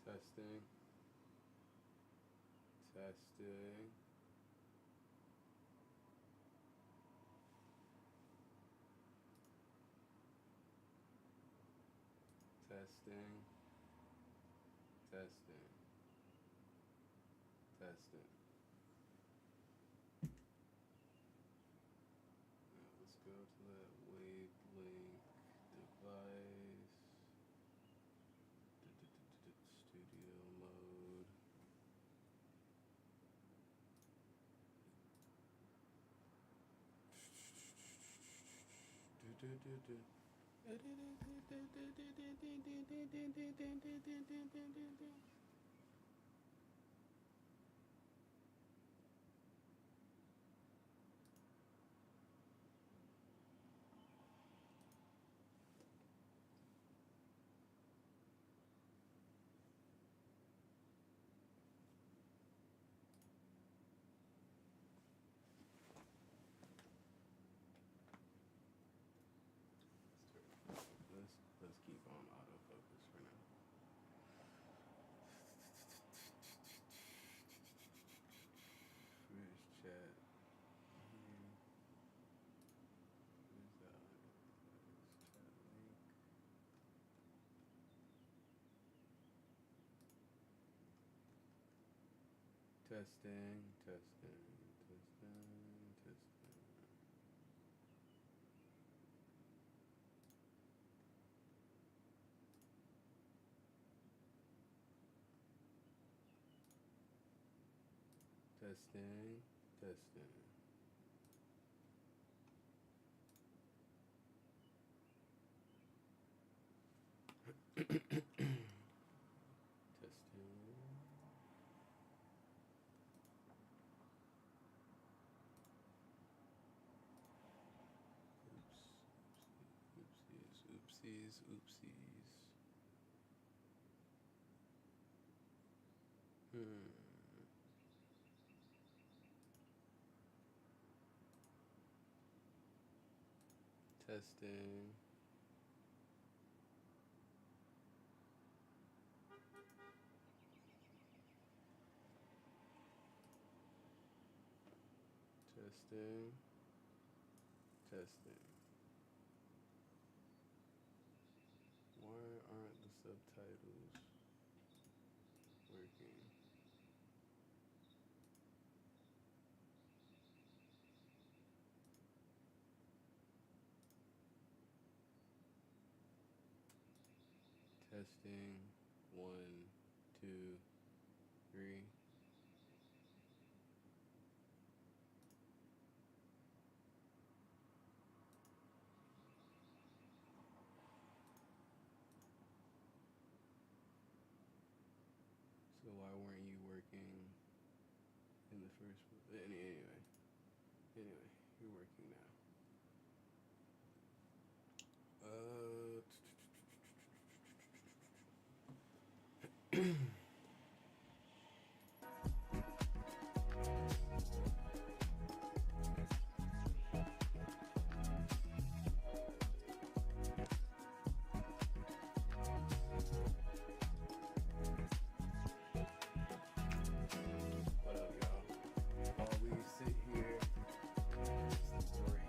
Testing. Testing. Testing. Testing. Testing. Testing. Now let's go to that wavelength device. Studio mode. Let's keep on autofocus for now. Where's chat? Where's that? Where's chat link? Testing, testing, testing, testing. Testing, testing. Testing. Oops, oopsies, oopsies, oopsies. Testing. Testing. Testing. Why aren't the subtitles working? Testing. 1, 2, 3. So why weren't you working in the first place? Anyway, you're working now. What up, y'all? While we sit here, story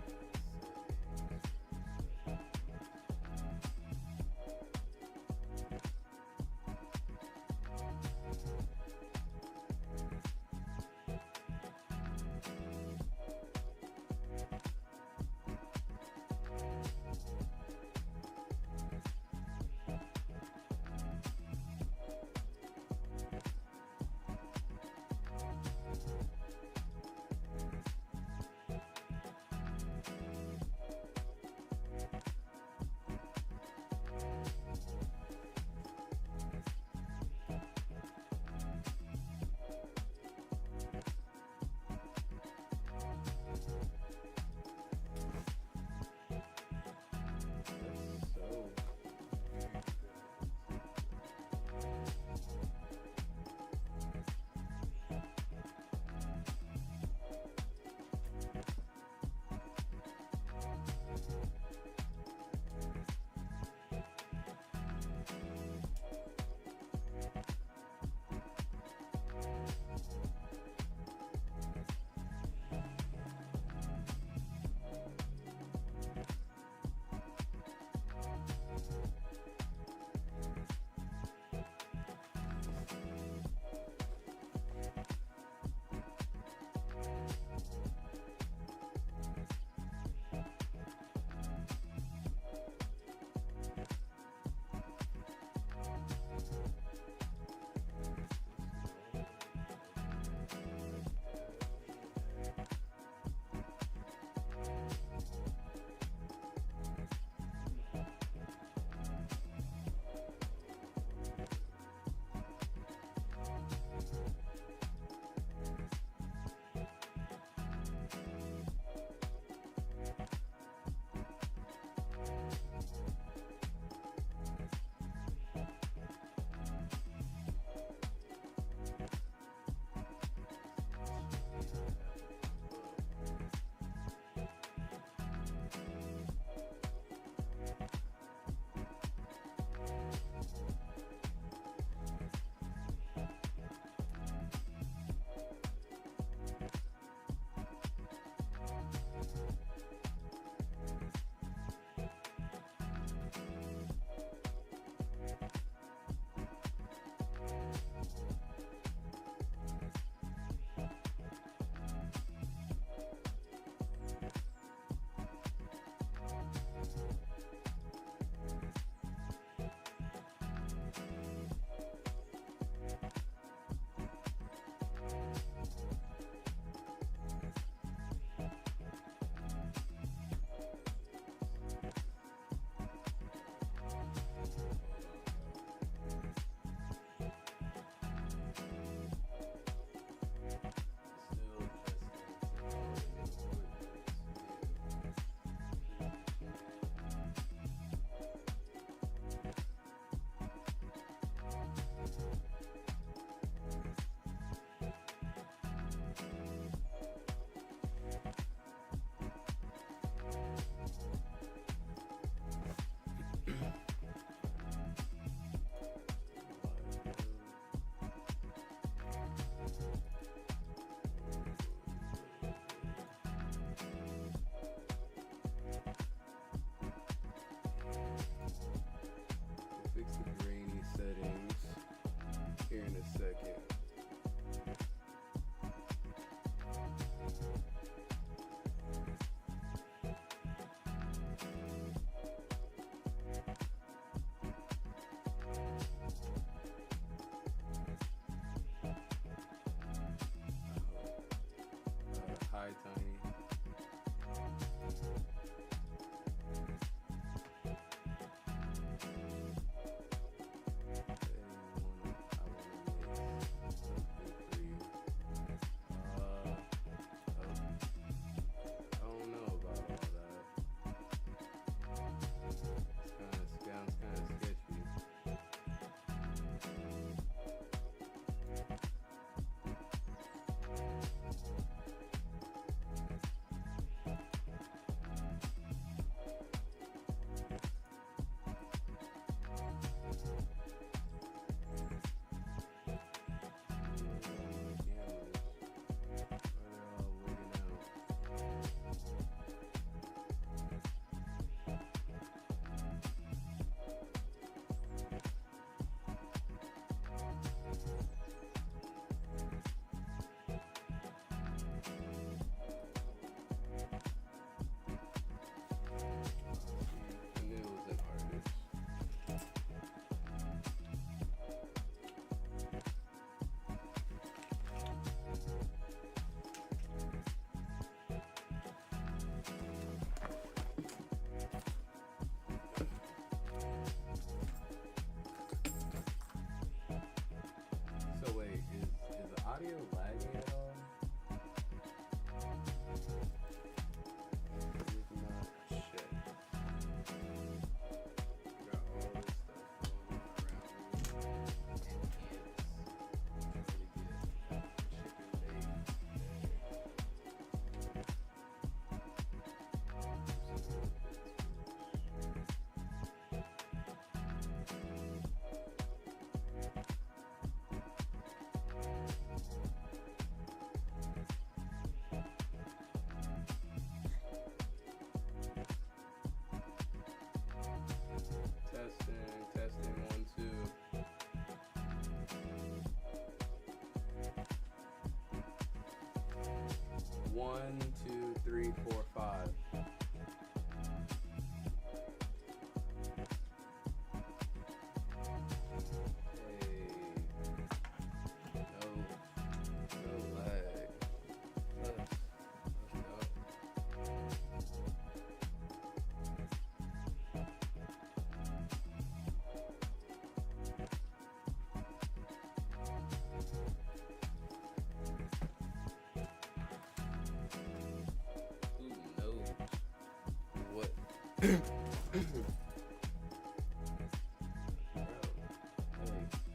1, 2, 3, 4, 5.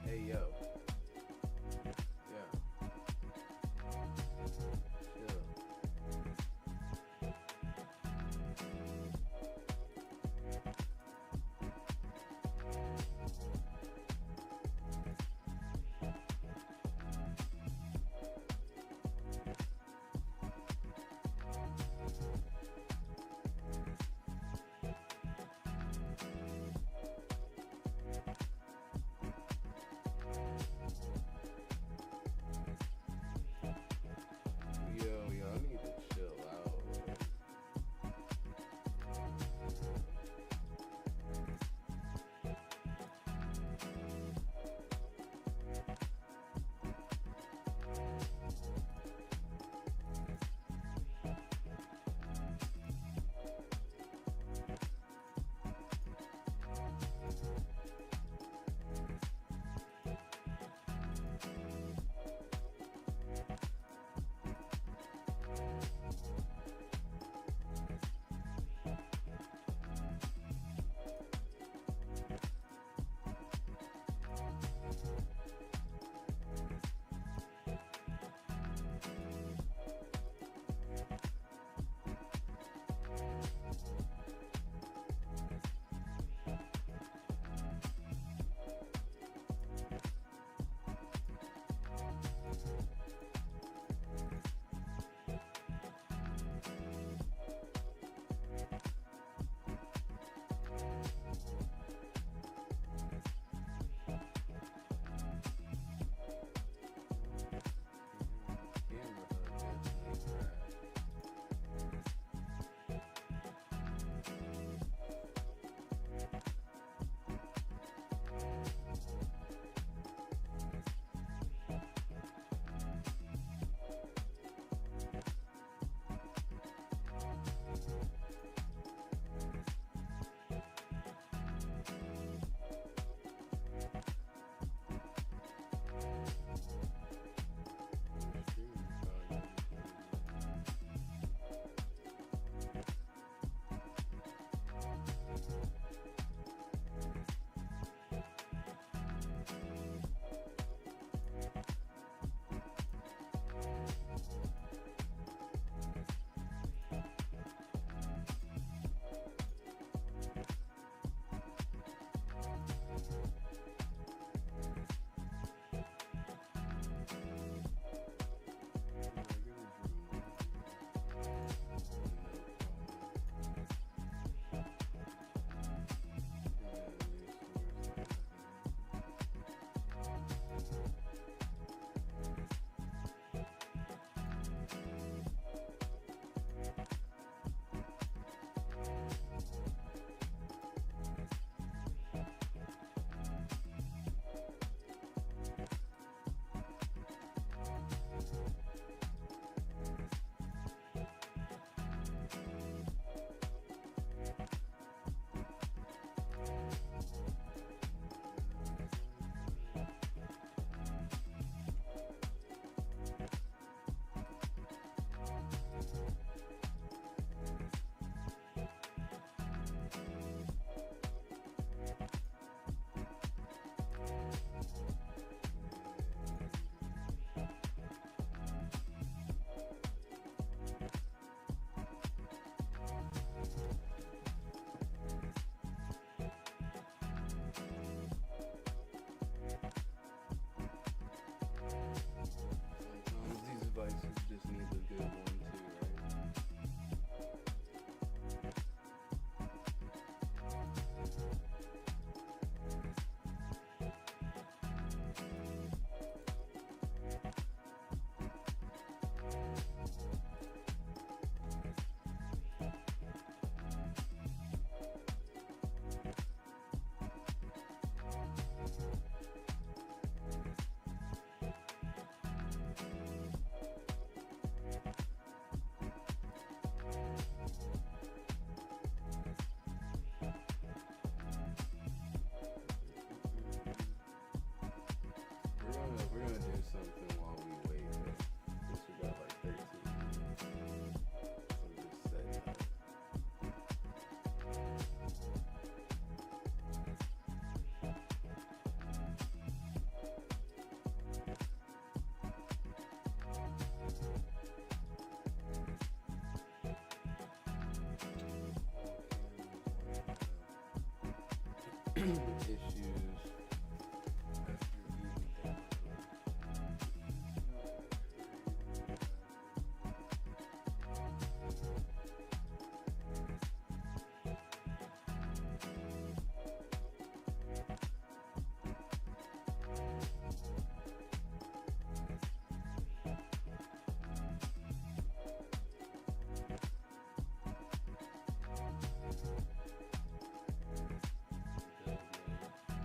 Hey, yo. Yeah. Chill. issues after eating that.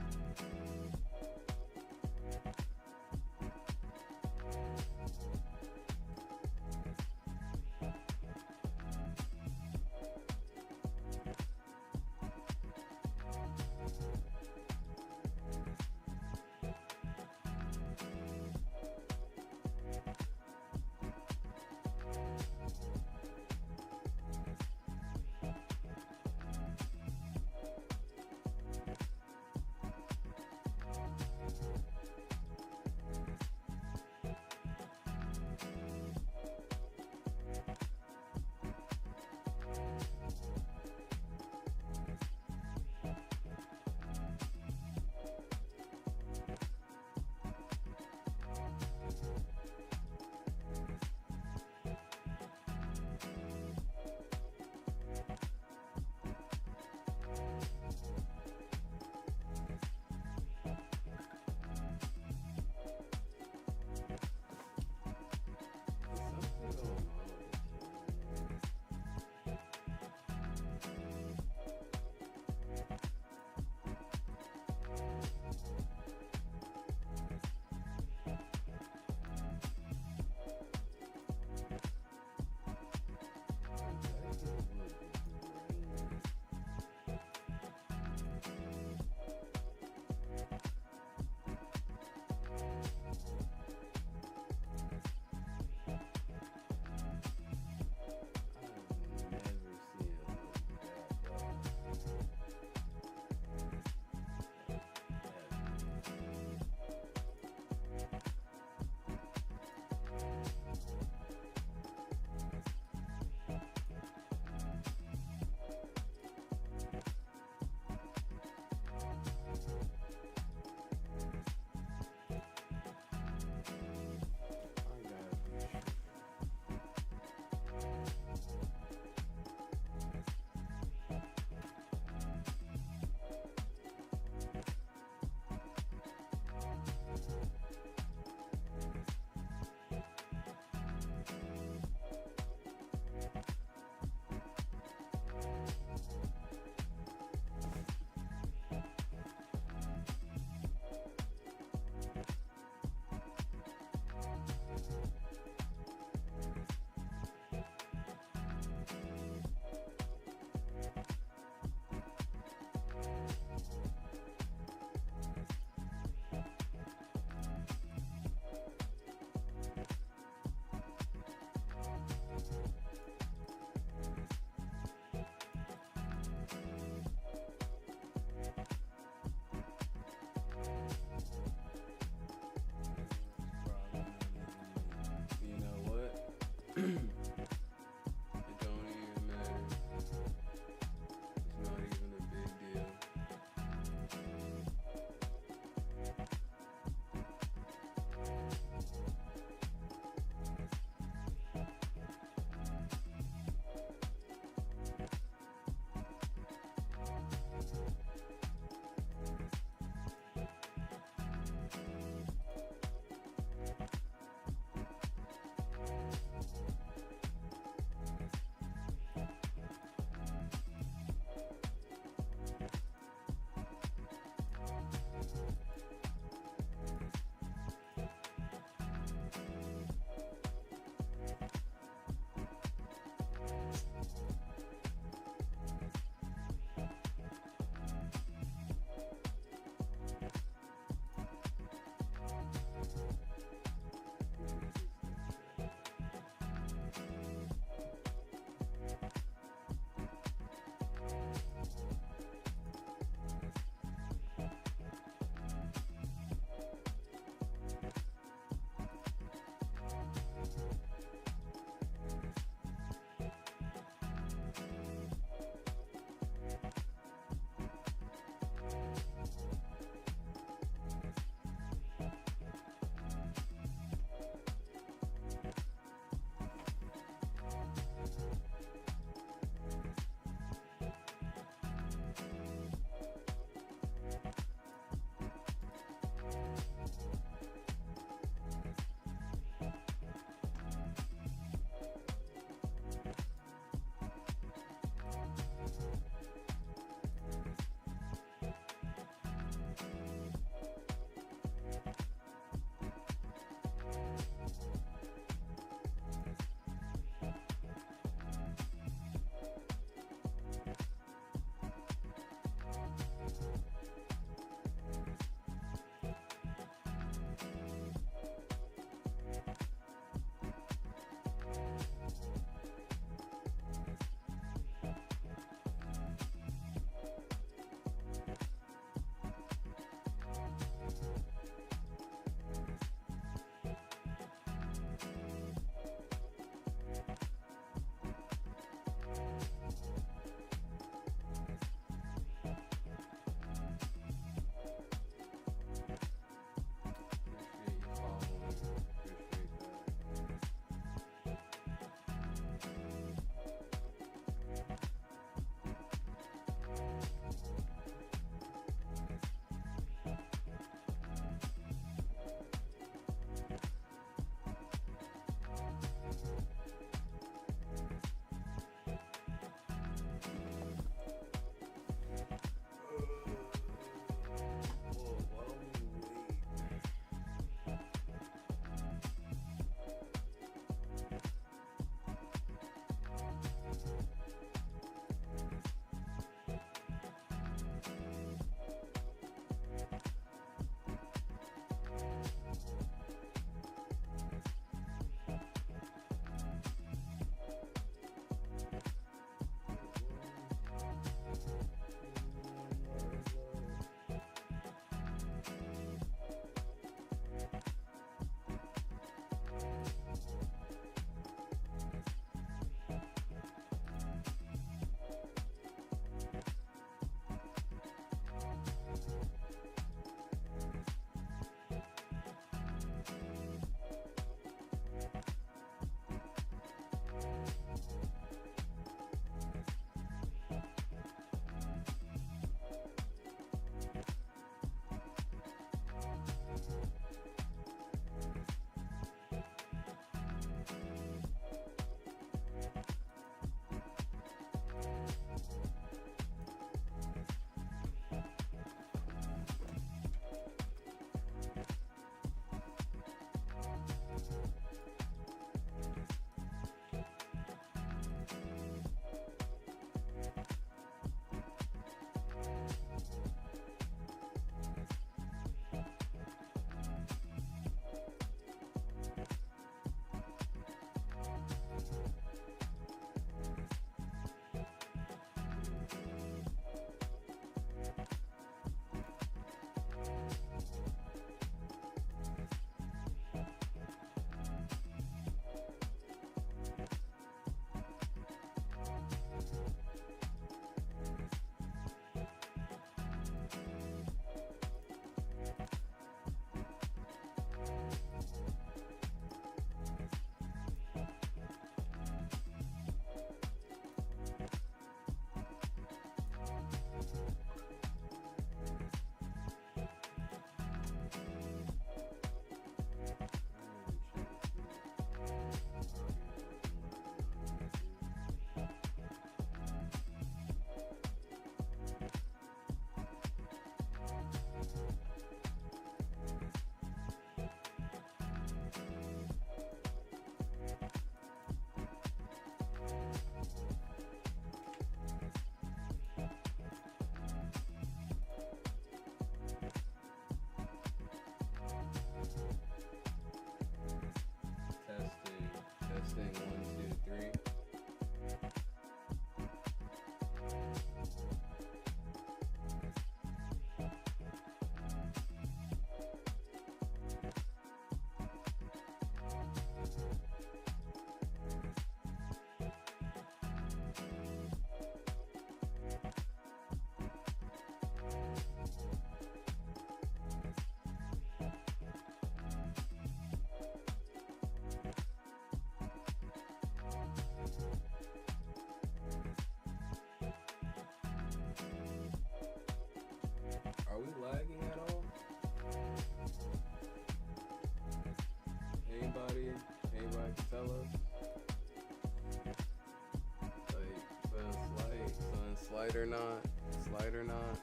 Slide or not. Slide or not.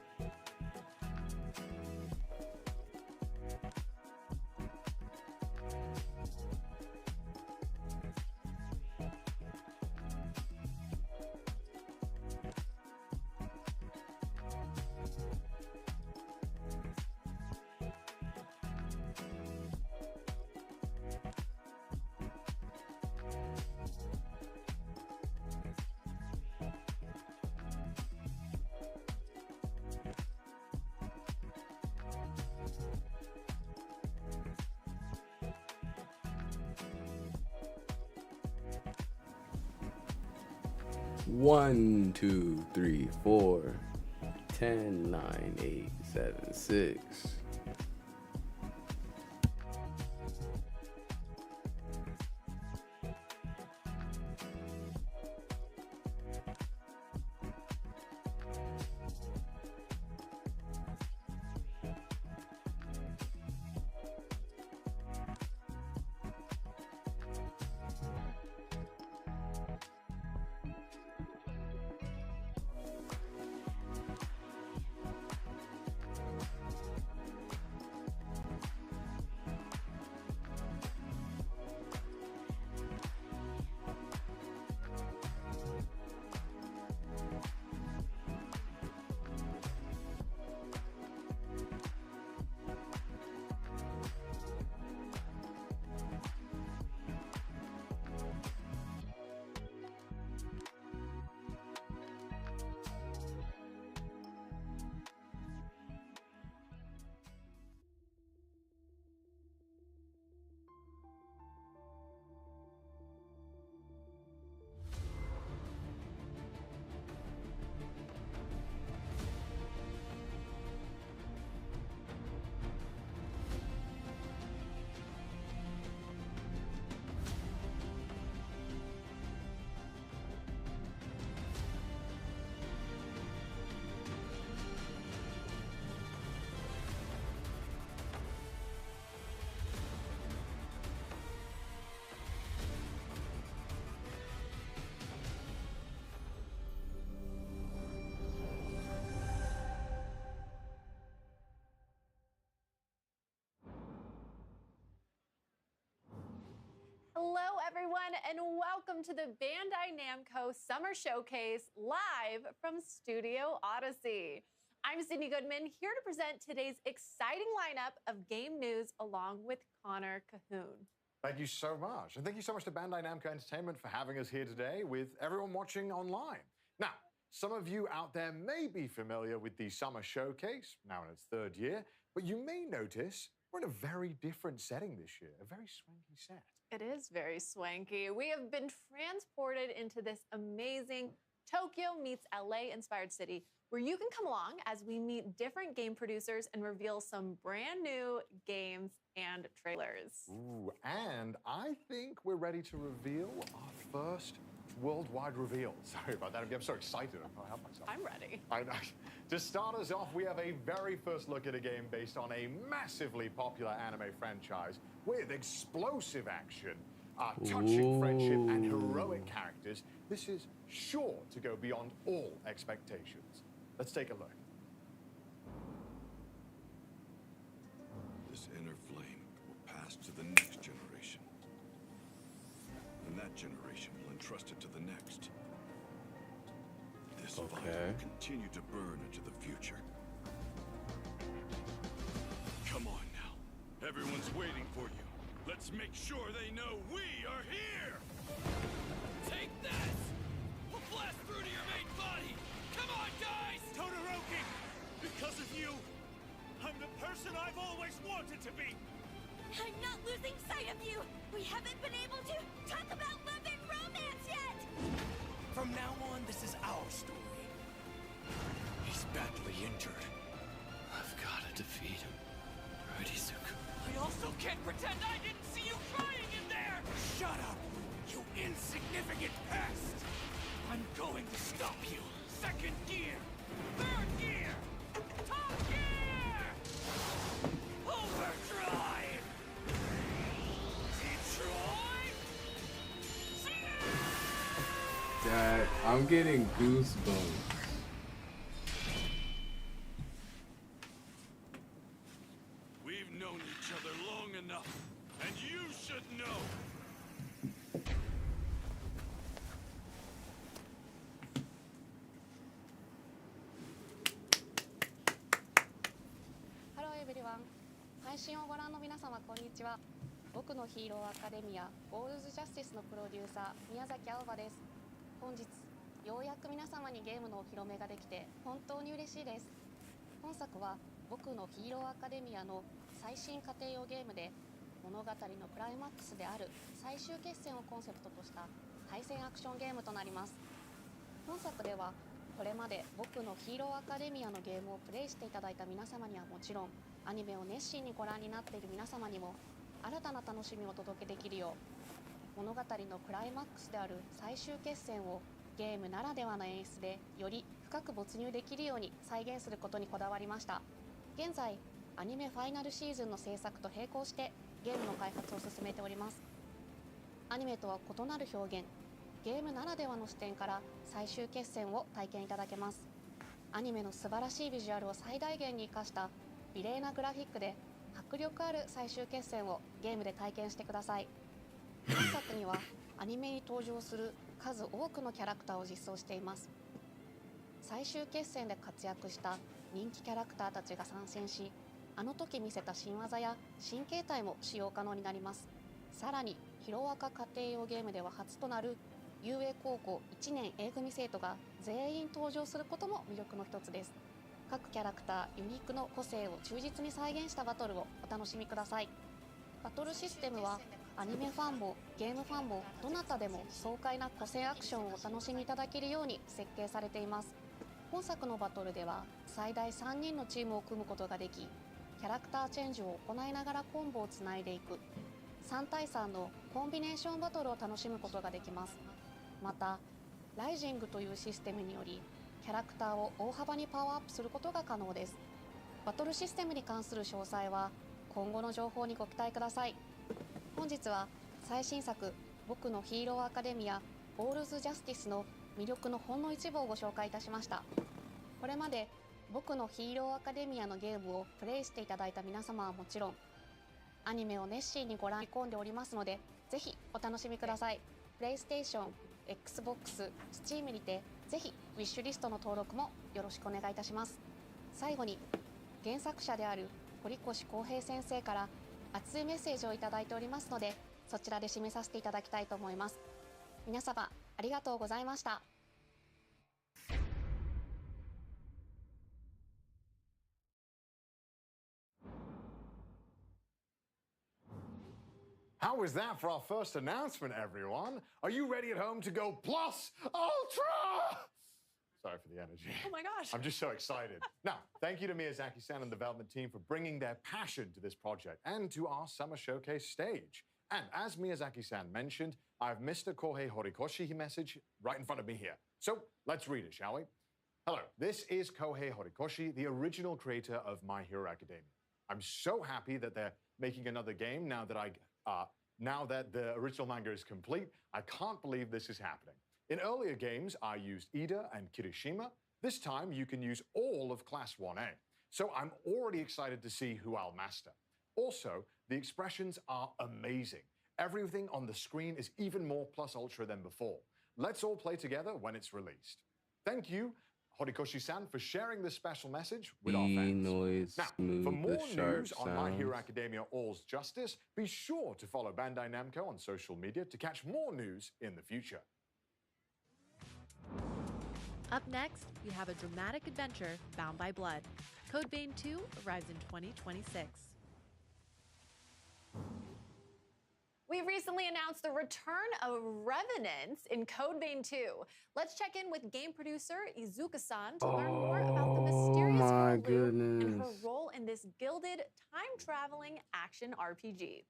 One, 2, 3, 4, 10, 9, 8, 7, 6. Hello, everyone, and welcome to the Bandai Namco Summer Showcase live from Studio Odyssey. I'm Sydney Goodman, here to present today's exciting lineup of game news along with Connor Cahoon. Thank you so much. And thank you so much to Bandai Namco Entertainment for having us here today with everyone watching online. Now, some of you out there may be familiar with the Summer Showcase, now in its third year, but you may notice we're in a very different setting this year, a very swanky set. It is very swanky. We have been transported into this amazing Tokyo meets LA inspired city where you can come along as we meet different game producers and reveal some brand new games and trailers. Ooh, and I think we're ready to reveal our first worldwide reveal. Sorry about that. I'm so excited. I can't help myself. I'm ready. To start us off, we have a very first look at a game based on a massively popular anime franchise with explosive action, touching friendship, and heroic characters. This is sure to go beyond all expectations. Let's take a look. This inner flame will pass to the next generation. And that generation will entrust it to the next. This fire will continue to burn into the future. Come on now. Everyone's waiting for you. Let's make sure they know we are here! Take this! We'll blast through to your main body! Come on, guys! Todoroki! Because of you, I'm the person I've always wanted to be! I'm not losing sight of you! We haven't been able to talk about love and romance yet! From now on, this is our story. He's badly injured. I've got to defeat him. Ridizuku. I also can't pretend I didn't see you crying in there! Shut up, you insignificant pest! I'm going to stop you. Second gear! Third gear! Top gear! Overdrive! Detroit! Dad, I'm getting goosebumps. 配信をご覧の皆様こんにちは。僕のヒーローアカデミアゴールズジャスティスのプロデューサー宮崎青葉です。本日ようやく皆様にゲームのお披露目ができて本当に嬉しいです。本作は僕のヒーローアカデミアの最新家庭用ゲームで、物語のクライマックスである最終決戦をコンセプトとした対戦アクションゲームとなります。本作ではこれまで僕のヒーローアカデミアのゲームをプレイしていただいた皆様にはもちろん、アニメを熱心にご覧になっている皆様にも新たな楽しみをお届けできるよう、物語のクライマックスである最終決戦をゲームならではの演出でより深く没入できるように再現することにこだわりました。現在アニメファイナルシーズンの制作と並行してゲームの開発を進めております。アニメとは異なる表現、ゲームならではの視点から最終決戦を体験いただけます。アニメの素晴らしいビジュアルを最大限に生かした美麗なグラフィックで迫力ある最終決戦をゲームで体験してください。本作にはアニメに登場する数多くのキャラクターを実装しています。最終決戦で活躍した人気キャラクターたちが参戦し、あの時見せた新技や新形態も使用可能になります。さらにヒロアカ家庭用ゲームでは初となる遊泳高校1年 A 組生徒が全員登場することも魅力の一つです。各キャラクターユニークの個性を忠実に再現したバトルをお楽しみください。バトルシステムはアニメファンもゲームファンもどなたでも爽快な個性アクションをお楽しみいただけるように設計されています。本作のバトルでは最大3人のチームを組むことができ、キャラクターチェンジを行いながらコンボをつないでいく3対3のコンビネーションバトルを楽しむことができます。またライジングというシステムによりキャラクターを大幅にパワーアップすることが可能です。バトルシステムに関する詳細は今後の情報にご期待ください。本日は最新作僕のヒーローアカデミアゴールズジャスティスの魅力のほんの一部をご紹介いたしました。これまで僕のヒーローアカデミアのゲームをプレイしていただいた皆様はもちろん、アニメを熱心にご覧込んでおりますので、ぜひお楽しみください。プレイステーション、Xbox、Steam にてぜひウィッシュリストの登録もよろしくお願いいたします。最後に原作者である堀越康平先生から熱いメッセージをいただいておりますので、そちらで締めさせていただきたいと思います。皆様ありがとうございました。How was that for our first announcement, everyone? Are you ready at home to go plus ultra? Sorry for the energy. Oh my gosh. I'm just so excited. Now, thank you to Miyazaki-san and the development team for bringing their passion to this project and to our summer showcase stage. And as Miyazaki-san mentioned, I have Mr. Kohei Horikoshi message right in front of me here. So let's read it, shall we? Hello, this is Kohei Horikoshi, the original creator of My Hero Academia. I'm so happy that they're making another game now that the original manga is complete. I can't believe this is happening. In earlier games, I used Ida and Kirishima. This time, you can use all of Class 1A. So I'm already excited to see who I'll master. Also, the expressions are amazing. Everything on the screen is even more plus ultra than before. Let's all play together when it's released. Thank you, Horikoshi-san, for sharing this special message with our fans. Now, for more news on My Hero Academia All's Justice, be sure to follow Bandai Namco on social media to catch more news in the future. Up next, we have a dramatic adventure bound by blood. Code Vein 2 arrives in 2026. We recently announced the return of Revenants in Code Vein 2. Let's check in with game producer Izuka-san to learn more about the mysterious Hurlu and her role in this gilded, time-traveling action RPG.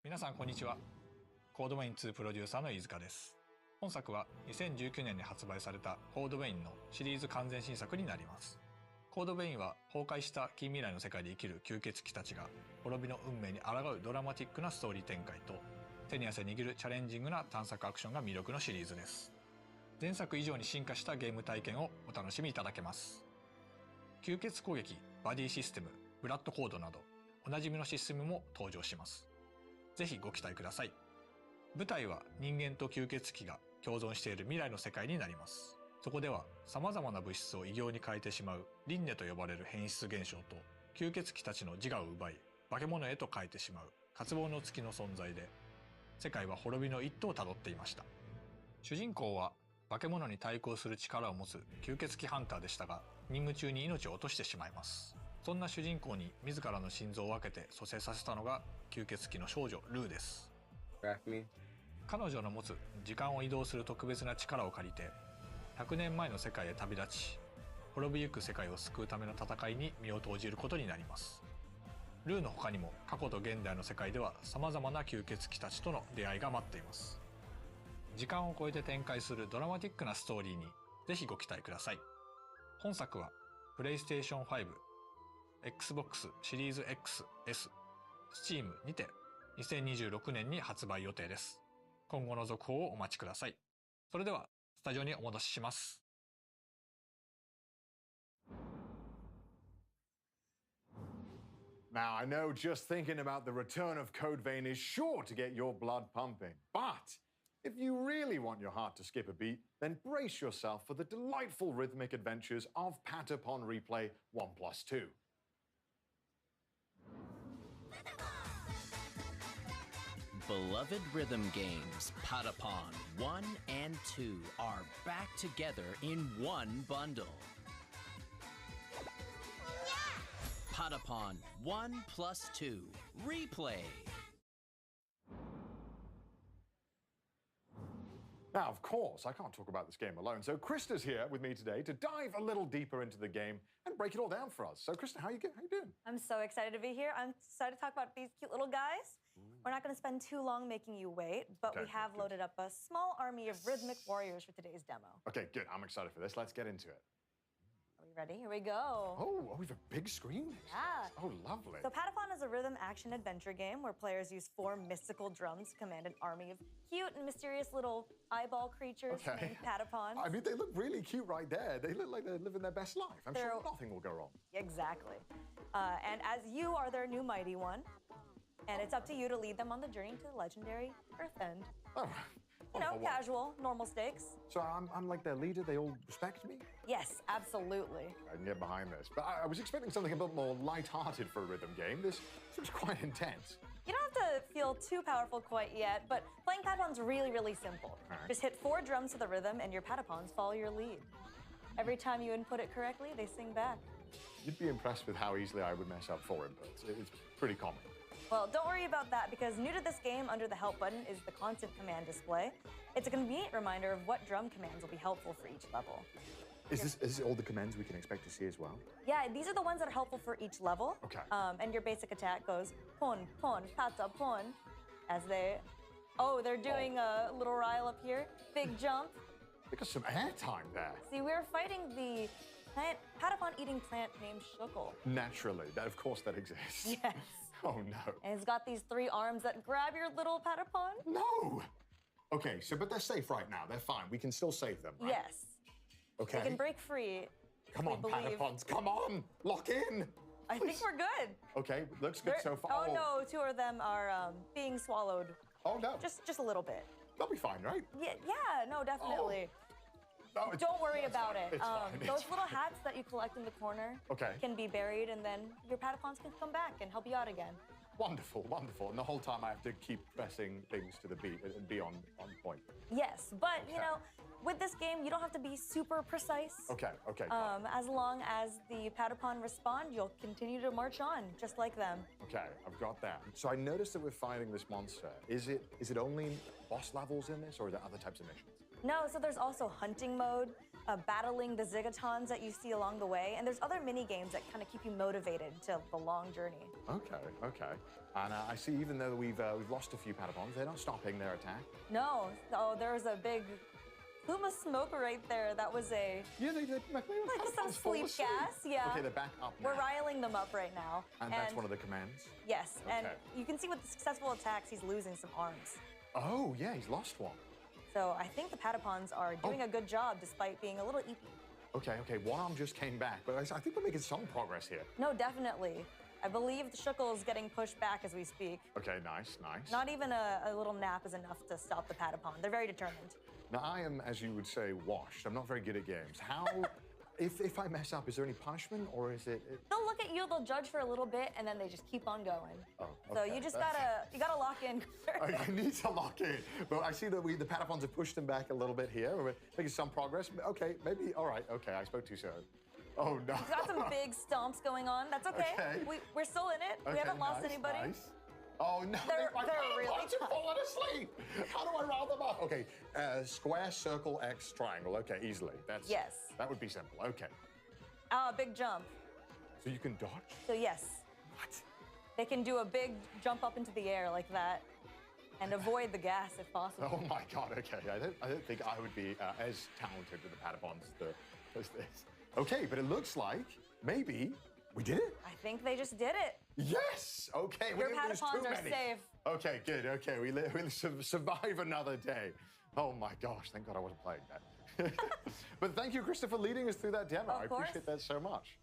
皆さんこんにちは。コードウェイン2プロデューサーの飯塚です。本作は2019年に発売されたコードウェインのシリーズ完全新作になります。コードウェインは崩壊した近未来の世界で生きる吸血鬼たちが滅びの運命に抗うドラマティックなストーリー展開と手に汗握るチャレンジングな探索アクションが魅力のシリーズです。前作以上に進化したゲーム体験をお楽しみいただけます。吸血攻撃、バディシステム、ブラッドコードなどおなじみのシステムも登場します。ぜひご期待ください。舞台は人間と吸血鬼が共存している未来の世界になります。そこでは様々な物質を異形に変えてしまう輪廻と呼ばれる変質現象と吸血鬼たちの自我を奪い化け物へと変えてしまう渇望の月の存在で、世界は滅びの一途をたどっていました。主人公は化け物に対抗する力を持つ吸血鬼ハンターでしたが、任務中に命を落としてしまいます。そんな主人公に自らの心臓を分けて蘇生させたのが吸血鬼の少女ルーです。彼女の持つ時間を移動する特別な力を借りて100年前の世界へ旅立ち、滅びゆく世界を救うための戦いに身を投じることになります。ルーの他にも過去と現代の世界では様々な吸血鬼たちとの出会いが待っています。時間を超えて展開するドラマティックなストーリーにぜひご期待ください。本作はプレイステーション5、Xbox シリーズ XS、Steam にて2026年に発売予定です。今後の続報をお待ちください。それではスタジオにお戻しします。Now, I know just thinking about the return of Code Vein is sure to get your blood pumping. But if you really want your heart to skip a beat, then brace yourself for the delightful rhythmic adventures of Patapon Replay 1+2. Beloved rhythm games Patapon 1 and 2 are back together in one bundle. Patapon 1+2 Replay. Now, of course, I can't talk about this game alone, so Krista's here with me today to dive a little deeper into the game and break it all down for us. So, Krista, how you doing? I'm so excited to be here. I'm excited to talk about these cute little guys. We're not going to spend too long making you wait, but we have loaded up a small army of rhythmic warriors for today's demo. Okay, good. I'm excited for this. Let's get into it. Are we ready? Here we go. Oh, we have a big screen. Yeah. Oh, lovely. So Patapon is a rhythm action adventure game where players use 4 mystical drums to command an army of cute and mysterious little eyeball creatures named Patapons. I mean, they look really cute right there. They look like they're living their best life. I'm sure nothing will go wrong. Exactly. And as you are their new mighty one, and it's up to you to lead them on the journey to the legendary Earth End. Oh, you know, casual, normal stakes. So I'm like their leader, they all respect me? Yes, absolutely. I can get behind this. But I was expecting something a bit more light-hearted for a rhythm game. This seems quite intense. You don't have to feel too powerful quite yet, but playing Patapon's really, really simple. Right. Just hit 4 drums to the rhythm and your Patapons follow your lead. Every time you input it correctly, they sing back. You'd be impressed with how easily I would mess up 4 inputs. It's pretty common. Well, don't worry about that, because new to this game under the help button is the constant command display. It's a convenient reminder of what drum commands will be helpful for each level. Is this all the commands we can expect to see as well? Yeah, these are the ones that are helpful for each level. Okay. And your basic attack goes pon, pon, pata, pon, as they... Oh, they're doing a little rile up here. Big jump. They got some airtime there. See, we're fighting the Patapon-eating plant named Shuckle. Naturally. Of course that exists. Yes. Oh, no. And it's got these 3 arms that grab your little Patapon. No! Okay, but they're safe right now. They're fine. We can still save them, right? Yes. Okay. They can break free. Come on, Patapons. Come on! Lock in! I think we're good. Okay, looks good so far. Oh, no, 2 of them are being swallowed. Oh, no. Just a little bit. They'll be fine, right? Yeah, no, definitely. No, Don't worry about it. It's fine. Those little hats that you collect in the corner can be buried, and then your Patapons can come back and help you out again. Wonderful, wonderful. And the whole time I have to keep pressing things to the beat and be on point. Yes, but, you know, with this game, you don't have to be super precise. Okay. As long as the Patapon respond, you'll continue to march on, just like them. Okay, I've got that. So I noticed that we're fighting this monster. Is it only boss levels in this, or are there other types of missions? No, so there's also hunting mode, battling the Zigatons that you see along the way, and there's other mini games that kind of keep you motivated to the long journey. Okay. And I see even though we've lost a few Patapons, they're not stopping their attack. No, there was a big plume of smoke right there. That was a... Yeah, they like some sleep gas, yeah. Okay, they're back up now. We're riling them up right now. And that's one of the commands? Yes, okay. And you can see with the successful attacks, he's losing some arms. Oh, yeah, he's lost one. So I think the Patapons are doing a good job despite being a little eepy. Okay, one arm just came back, but I think we're making some progress here. No, definitely. I believe the Shuckle is getting pushed back as we speak. Okay, nice. Not even a little nap is enough to stop the Patapon. They're very determined. Now, I am, as you would say, washed. I'm not very good at games. How, if I mess up, is there any punishment, or is it? They'll look at you, they'll judge for a little bit, and then they just keep on going. Oh, So okay. you just gotta lock in. I need to lock in. But I see that the Patapons have pushed them back a little bit here. We're making some progress. Okay, maybe, all right, okay, I spoke too soon. Oh, no. We've got some big stomps going on. That's okay. We're still in it. Okay, We haven't lost nice, anybody. Nice. Oh, no, They're really I've fallen asleep. How do I round them up? Okay, square, circle, X, triangle. Okay, easily. Yes. That would be simple. Okay. Big jump. So you can dodge? So yes. What? They can do a big jump up into the air like that and avoid the gas if possible. Oh my God, okay. I don't think I would be as talented with the Patapons as this. Okay, but it looks like maybe we did it. I think they just did it. Yes! Okay, we Your didn't lose Patapons too are many. safe. Okay, good, okay. We'll survive another day. Oh my gosh, thank God I wasn't playing that. But thank you, Krista, for leading us through that demo. I appreciate that so much.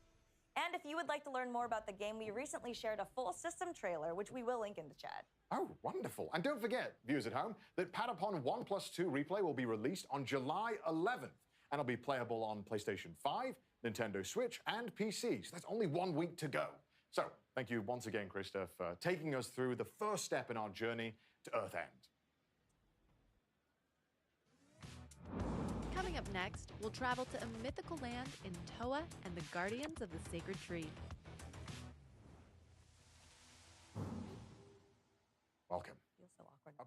And if you would like to learn more about the game, we recently shared a full system trailer, which we will link in the chat. Oh, wonderful. And don't forget, viewers at home, that Patapon 1+2 replay will be released on July 11th. And it'll be playable on PlayStation 5, Nintendo Switch, and PC. So that's only 1 week to go. So thank you once again, Krista, for taking us through the first step in our journey to Earth-End. Coming up next, we'll travel to a mythical land in Toa and the Guardians of the Sacred Tree. Welcome. Feels so awkward. A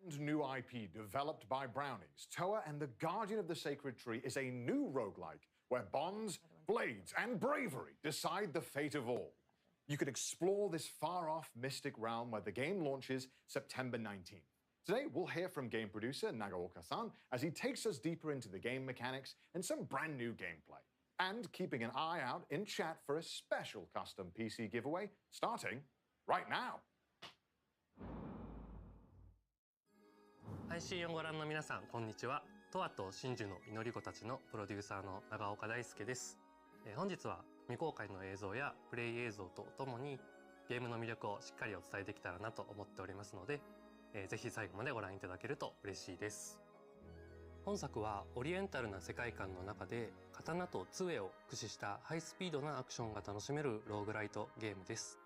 brand new IP developed by Brownies, Toa and the Guardian of the Sacred Tree is a new roguelike where bonds, blades, and bravery decide the fate of all. You can explore this far-off mystic realm where the game launches September 19th. Today, we'll hear from game producer Nagaoka-san as he takes us deeper into the game mechanics and some brand new gameplay. And keeping an eye out in chat for a special custom PC giveaway starting right now. 配信をご覧の皆さん、こんにちは。トアと真珠の祈り子たちのプロデューサーの長岡大輔です。本日は未公開の映像やプレイ映像とともにゲームの魅力をしっかりお伝えできたらなと思っておりますので、ぜひ最後までご覧いただけると嬉しいです。本作はオリエンタルな世界観の中で刀と杖を駆使したハイスピードなアクションが楽しめるローグライトゲームです。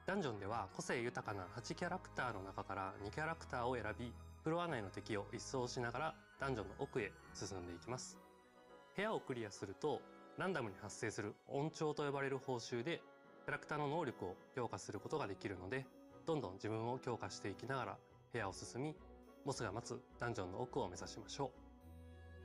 ダンジョンでは個性豊かな8キャラクターの中から2キャラクターを選び、フロア内の敵を一掃しながらダンジョンの奥へ進んでいきます。部屋をクリアするとランダムに発生する音調と呼ばれる報酬でキャラクターの能力を強化することができるので、どんどん自分を強化していきながら部屋を進み、ボスが待つダンジョンの奥を目指しましょ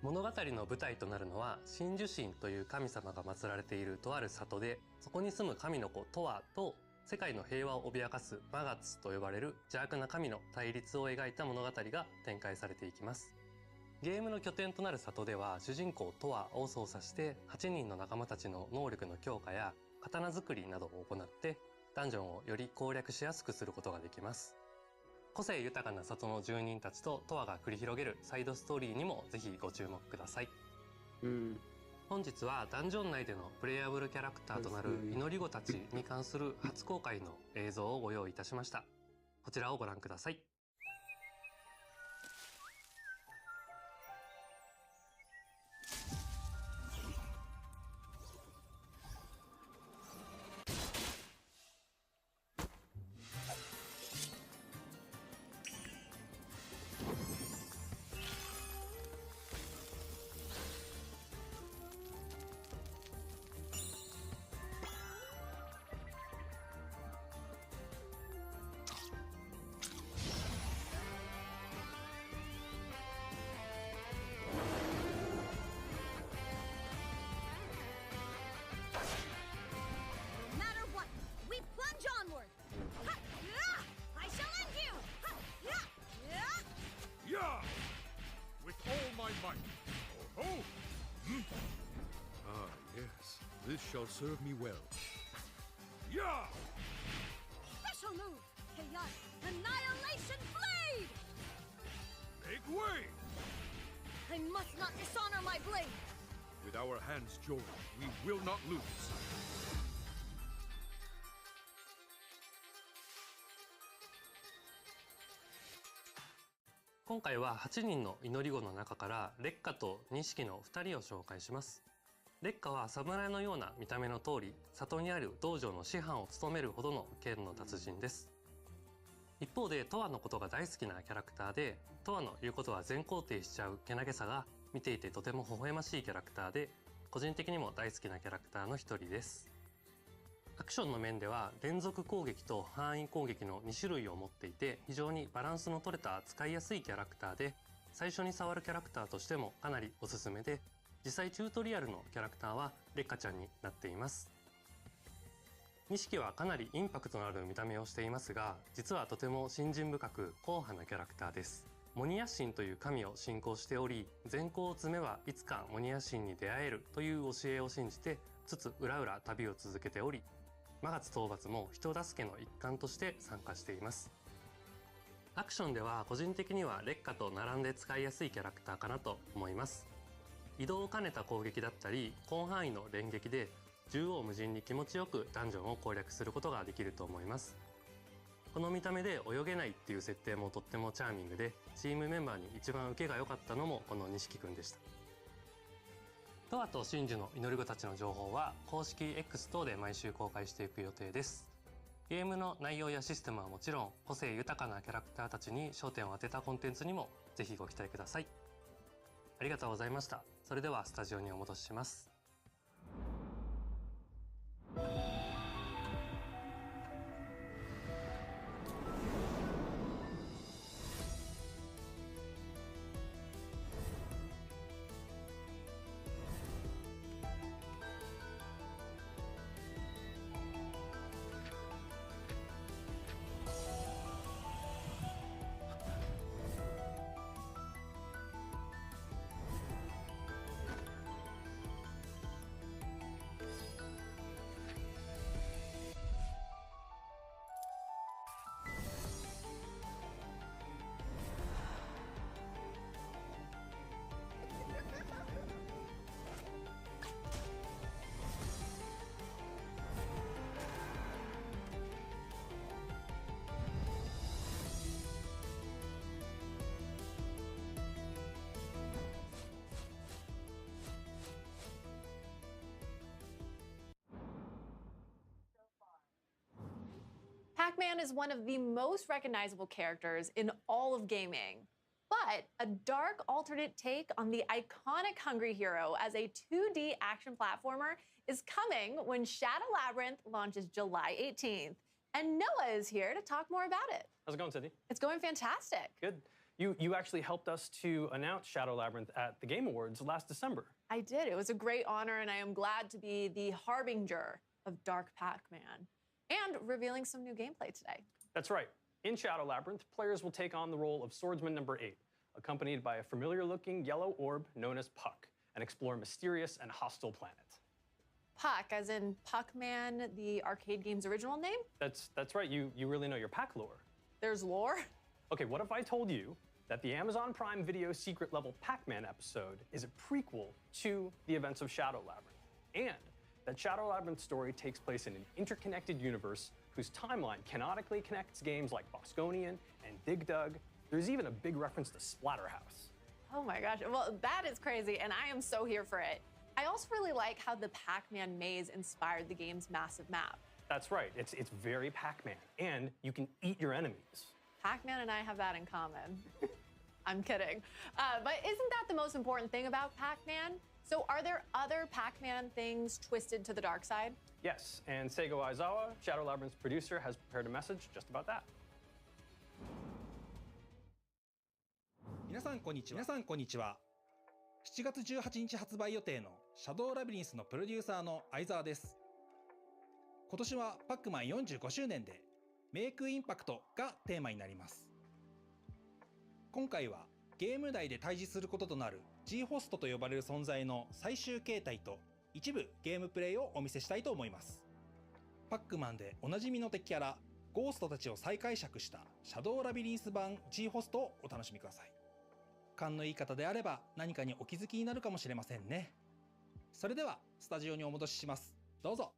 う。物語の舞台となるのは真珠神という神様が祀られているとある里で、そこに住む神の子トアと世界の平和を脅かすマガツと呼ばれる邪悪な神の対立を描いた物語が展開されていきます。ゲームの拠点となる里では主人公トアを操作して8人の仲間たちの能力の強化や刀作りなどを行ってダンジョンをより攻略しやすくすることができます。個性豊かな里の住人たちとトアが繰り広げるサイドストーリーにもぜひご注目ください。本日はダンジョン内でのプレイヤブルキャラクターとなる祈り子たちに関する初公開の映像をご用意いたしました。こちらをご覧ください。This shall serve me well. Yeah! Special move! Chaos Annihilation Blade! Make way! I must not dishonor my blade! With our hands joined, we will not lose. 今今回は8人の祈り子の中から烈火と錦の2人を紹介します。烈火は侍のような見た目の通り、里にある道場の師範を務めるほどの剣の達人です。一方でトワのことが大好きなキャラクターで、トワの言うことは全肯定しちゃうけなげさが見ていてとても微笑ましいキャラクターで、個人的にも大好きなキャラクターの一人です。アクションの面では連続攻撃と範囲攻撃の2種類を持っていて、非常にバランスの取れた使いやすいキャラクターで、最初に触るキャラクターとしてもかなりおすすめで、実際チュートリアルのキャラクターは烈火ちゃんになっています。錦はかなりインパクトのある見た目をしていますが、実はとても信心深く硬派なキャラクターです。モニヤ神という神を信仰しており、善行を積めばいつかモニヤ神に出会えるという教えを信じて、つつ裏々旅を続けており、魔月討伐も人助けの一環として参加しています。アクションでは個人的には烈火と並んで使いやすいキャラクターかなと思います。移動を兼ねた攻撃だったり広範囲の連撃で縦横無尽に気持ちよくダンジョンを攻略することができると思います。この見た目で泳げないっていう設定もとってもチャーミングで、チームメンバーに一番受けが良かったのもこの錦くんでした。トワと真珠の祈り子たちの情報は公式 X 等で毎週公開していく予定です。ゲームの内容やシステムはもちろん、個性豊かなキャラクターたちに焦点を当てたコンテンツにもぜひご期待ください。ありがとうございました。それではスタジオにお戻しします。Pac-Man is one of the most recognizable characters in all of gaming. But a dark alternate take on the iconic Hungry Hero as a 2D action platformer is coming when Shadow Labyrinth launches July 18th. And Noah is here to talk more about it. How's it going, Cindy? It's going fantastic. Good. You actually helped us to announce Shadow Labyrinth at the Game Awards last December. I did. It was a great honor, and I am glad to be the harbinger of Dark Pac-Man and revealing some new gameplay today. That's right. In Shadow Labyrinth, players will take on the role of Swordsman number 8, accompanied by a familiar-looking yellow orb known as Puck, and explore a mysterious and hostile planet. Puck, as in Puck-Man, the arcade game's original name? That's right. You really know your Pac lore. There's lore? Okay, what if I told you that the Amazon Prime Video secret-level Pac-Man episode is a prequel to the events of Shadow Labyrinth, and that Shadow Labyrinth's story takes place in an interconnected universe whose timeline canonically connects games like Bosconian and Dig Dug. There's even a big reference to Splatterhouse. Oh my gosh, well, that is crazy, and I am so here for it. I also really like how the Pac-Man maze inspired the game's massive map. That's right, it's very Pac-Man, and you can eat your enemies. Pac-Man and I have that in common. I'm kidding. But isn't that the most important thing about Pac-Man? So are there other Pac-Man things twisted to the dark side? Yes, and Seigo Aizawa, Shadow Labyrinth's producer, has prepared a message just about that. 皆さんこんにちは。7月18日発売予定のシャドウラビリンスのプロデューサーの相沢です。今年はパックマン45周年でメイクインパクトがテーマになります。今回はゲーム内で対峙することとなる G ホストと呼ばれる存在の最終形態と一部ゲームプレイをお見せしたいと思います。パックマンでおなじみの敵キャラゴーストたちを再解釈したシャドウラビリンス版 G ホストをお楽しみください。勘のいい方であれば何かにお気づきになるかもしれませんね。それではスタジオにお戻しします。どうぞ。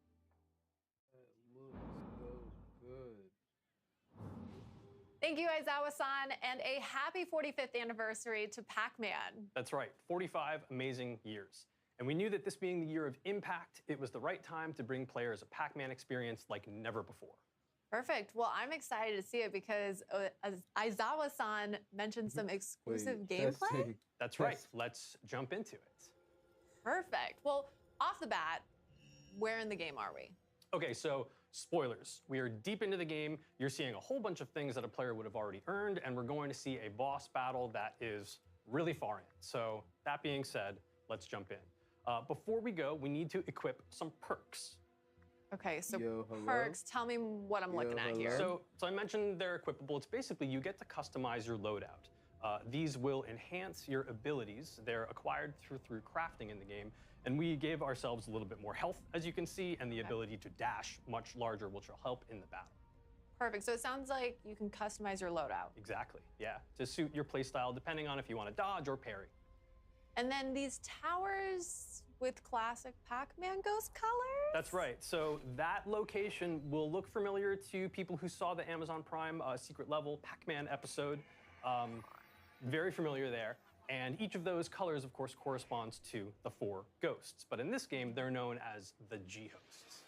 Thank you, Aizawa-san, and a happy 45th anniversary to Pac-Man. That's right, 45 amazing years. And we knew that this being the year of impact, it was the right time to bring players a Pac-Man experience like never before. Perfect. Well, I'm excited to see it because Aizawa-san mentioned some exclusive gameplay. That's right. Let's jump into it. Perfect. Well, off the bat, where in the game are we? Okay, so spoilers. We are deep into the game. You're seeing a whole bunch of things that a player would have already earned, and we're going to see a boss battle that is really far in. So that being said, let's jump in. Before we go, we need to equip some perks. Okay, so perks, tell me what I'm looking at here. So I mentioned they're equipable. It's basically you get to customize your loadout. These will enhance your abilities. They're acquired through crafting in the game. And we gave ourselves a little bit more health, as you can see, and the ability to dash much larger, which will help in the battle. Perfect. So it sounds like you can customize your loadout. Exactly, yeah. To suit your playstyle, depending on if you want to dodge or parry. And then these towers with classic Pac-Man ghost colors? That's right. So that location will look familiar to people who saw the Amazon Prime secret level Pac-Man episode. Very familiar there. And each of those colors, of course, corresponds to the 4 ghosts. But in this game, they're known as the G-hosts.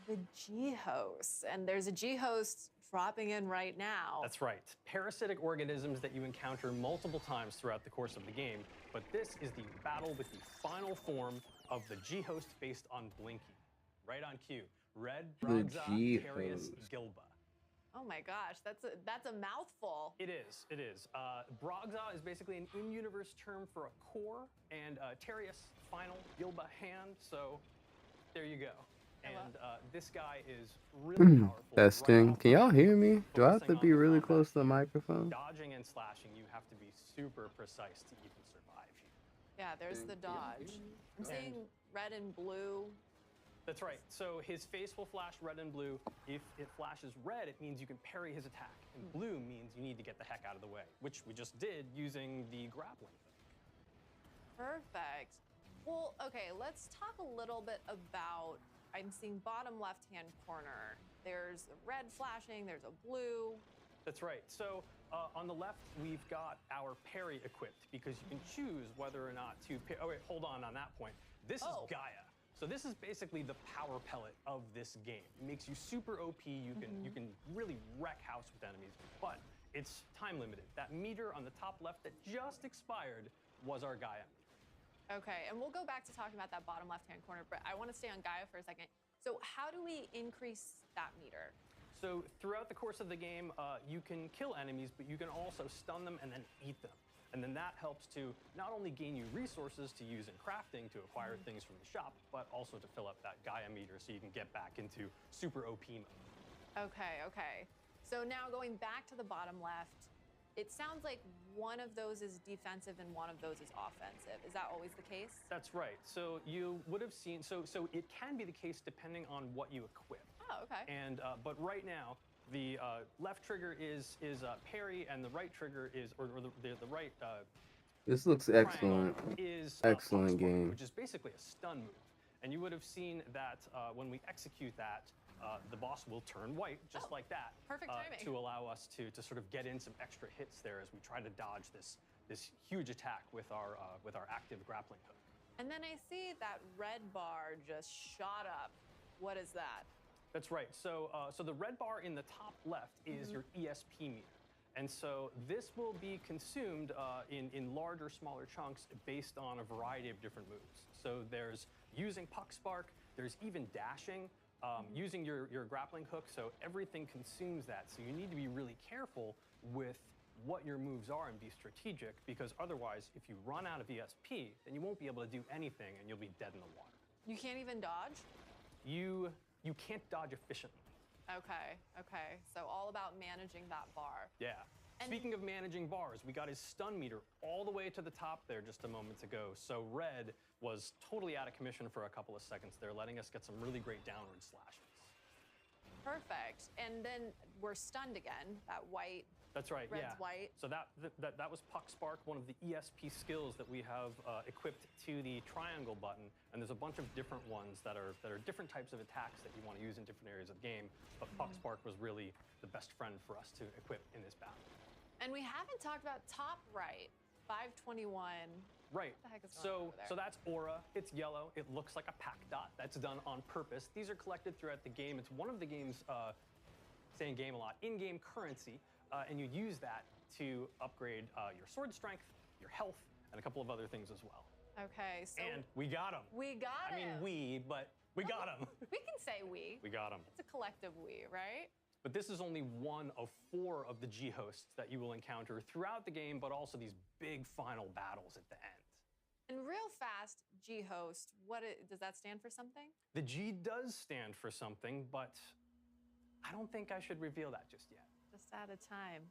The G-hosts. And there's a G-host dropping in right now. That's right. Parasitic organisms that you encounter multiple times throughout the course of the game. But this is the battle with the final form of the G-host based on Blinky. Right on cue. Red Bragza Terius Gilba. Oh my gosh, that's a mouthful. It is, it is. Bragza is basically an in-universe term for a core, and Terius, final, Gilba, hand, so there you go. And this guy is really powerful. Testing. Can y'all hear me? Do I have to be really close to the microphone? Dodging and slashing, you have to be super precise to even survive here. Yeah, there's the dodge. I'm seeing red and blue. That's right. So his face will flash red and blue. If it flashes red, it means you can parry his attack. And blue means you need to get the heck out of the way, which we just did using the grappling hook. Perfect. Well, okay, let's talk a little bit about, I'm seeing bottom left-hand corner. There's a red flashing, there's a blue. That's right. So on the left, we've got our parry equipped because you can choose whether or not to parry. Oh, wait, hold on that point. This is Gaia. So this is basically the power pellet of this game. It makes you super OP. You can really wreck house with enemies, but it's time limited. That meter on the top left that just expired was our Gaia meter. Okay, and we'll go back to talking about that bottom left-hand corner, but I want to stay on Gaia for a second. So how do we increase that meter? So throughout the course of the game, you can kill enemies, but you can also stun them and then eat them. And then that helps to not only gain you resources to use in crafting to acquire things from the shop, but also to fill up that Gaia meter so you can get back into super OP mode. Okay. So now going back to the bottom left, it sounds like one of those is defensive and one of those is offensive. Is that always the case? That's right. So you would have seen, so it can be the case depending on what you equip. Oh, okay. And but right now, the left trigger is parry, and the right trigger is, or the right. This looks excellent. Is excellent game. Which is basically a stun move, and you would have seen that when we execute that, the boss will turn white just like that. Perfect timing. To allow us to sort of get in some extra hits there as we try to dodge this huge attack with our active grappling hook. And then I see that red bar just shot up. What is that? That's right. So the red bar in the top left is your ESP meter. And so this will be consumed in larger, smaller chunks based on a variety of different moves. So there's using Puck Spark, there's even dashing, using your grappling hook, so everything consumes that. So you need to be really careful with what your moves are and be strategic, because otherwise, if you run out of ESP, then you won't be able to do anything and you'll be dead in the water. You can't even dodge? You can't dodge efficiently. Okay. So all about managing that bar. Yeah. Speaking of managing bars, we got his stun meter all the way to the top there just a moment ago. So red was totally out of commission for a couple of seconds there, letting us get some really great downward slashes. Perfect. And then we're stunned again. That white That's right, Red's yeah. white. So that was Puck Spark, one of the ESP skills that we have equipped to the triangle button. And there's a bunch of different ones that are different types of attacks that you want to use in different areas of the game. But Puck Spark was really the best friend for us to equip in this battle. And we haven't talked about top right, 521. Right. What the heck is going on over there? So that's aura. It's yellow. It looks like a pack dot. That's done on purpose. These are collected throughout the game. It's one of the game's, saying game a lot, in-game currency. And you use that to upgrade your sword strength, your health, and a couple of other things as well. Okay, so... And we got him. We got him. I mean, but we got him. We can say we. We got him. It's a collective we, right? But this is only one of 4 of the G-hosts that you will encounter throughout the game, but also these big final battles at the end. And real fast, G-host, does that stand for something? The G does stand for something, but I don't think I should reveal that just yet. Just at a time.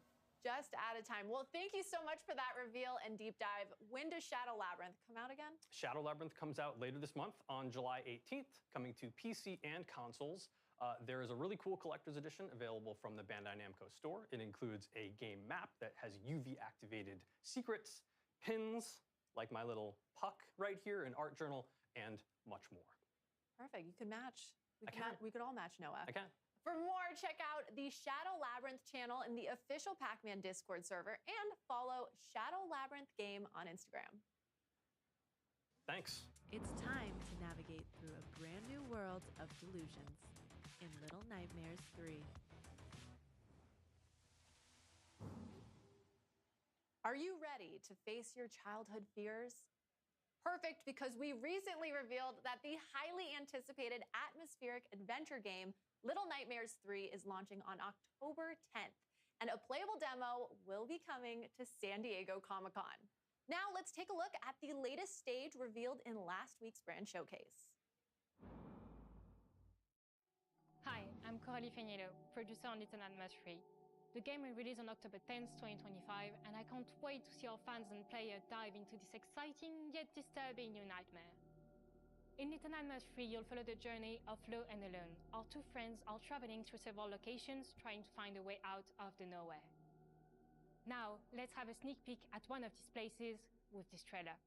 Just at a time. Well, thank you so much for that reveal and deep dive. When does Shadow Labyrinth come out again? Shadow Labyrinth comes out later this month on July 18th, coming to PC and consoles. There is a really cool collector's edition available from the Bandai Namco store. It includes a game map that has UV-activated secrets, pins, like my little puck right here, an art journal, and much more. Perfect. You can match. We could all match Noah. I can. For more, check out the Shadow Labyrinth channel in the official Pac-Man Discord server and follow Shadow Labyrinth Game on Instagram. Thanks. It's time to navigate through a brand new world of delusions in Little Nightmares 3. Are you ready to face your childhood fears? Perfect, because we recently revealed that the highly anticipated atmospheric adventure game Little Nightmares 3 is launching on October 10th, and a playable demo will be coming to San Diego Comic-Con. Now let's take a look at the latest stage revealed in last week's brand showcase. Hi, I'm Coralie Feniello, producer on Little Nightmares 3. The game will release on October 10th, 2025, and I can't wait to see our fans and players dive into this exciting yet disturbing new nightmare. In Little Nightmares 3, you'll follow the journey of Flo and Alone. Our 2 friends are traveling through several locations trying to find a way out of the nowhere. Now, let's have a sneak peek at one of these places with this trailer.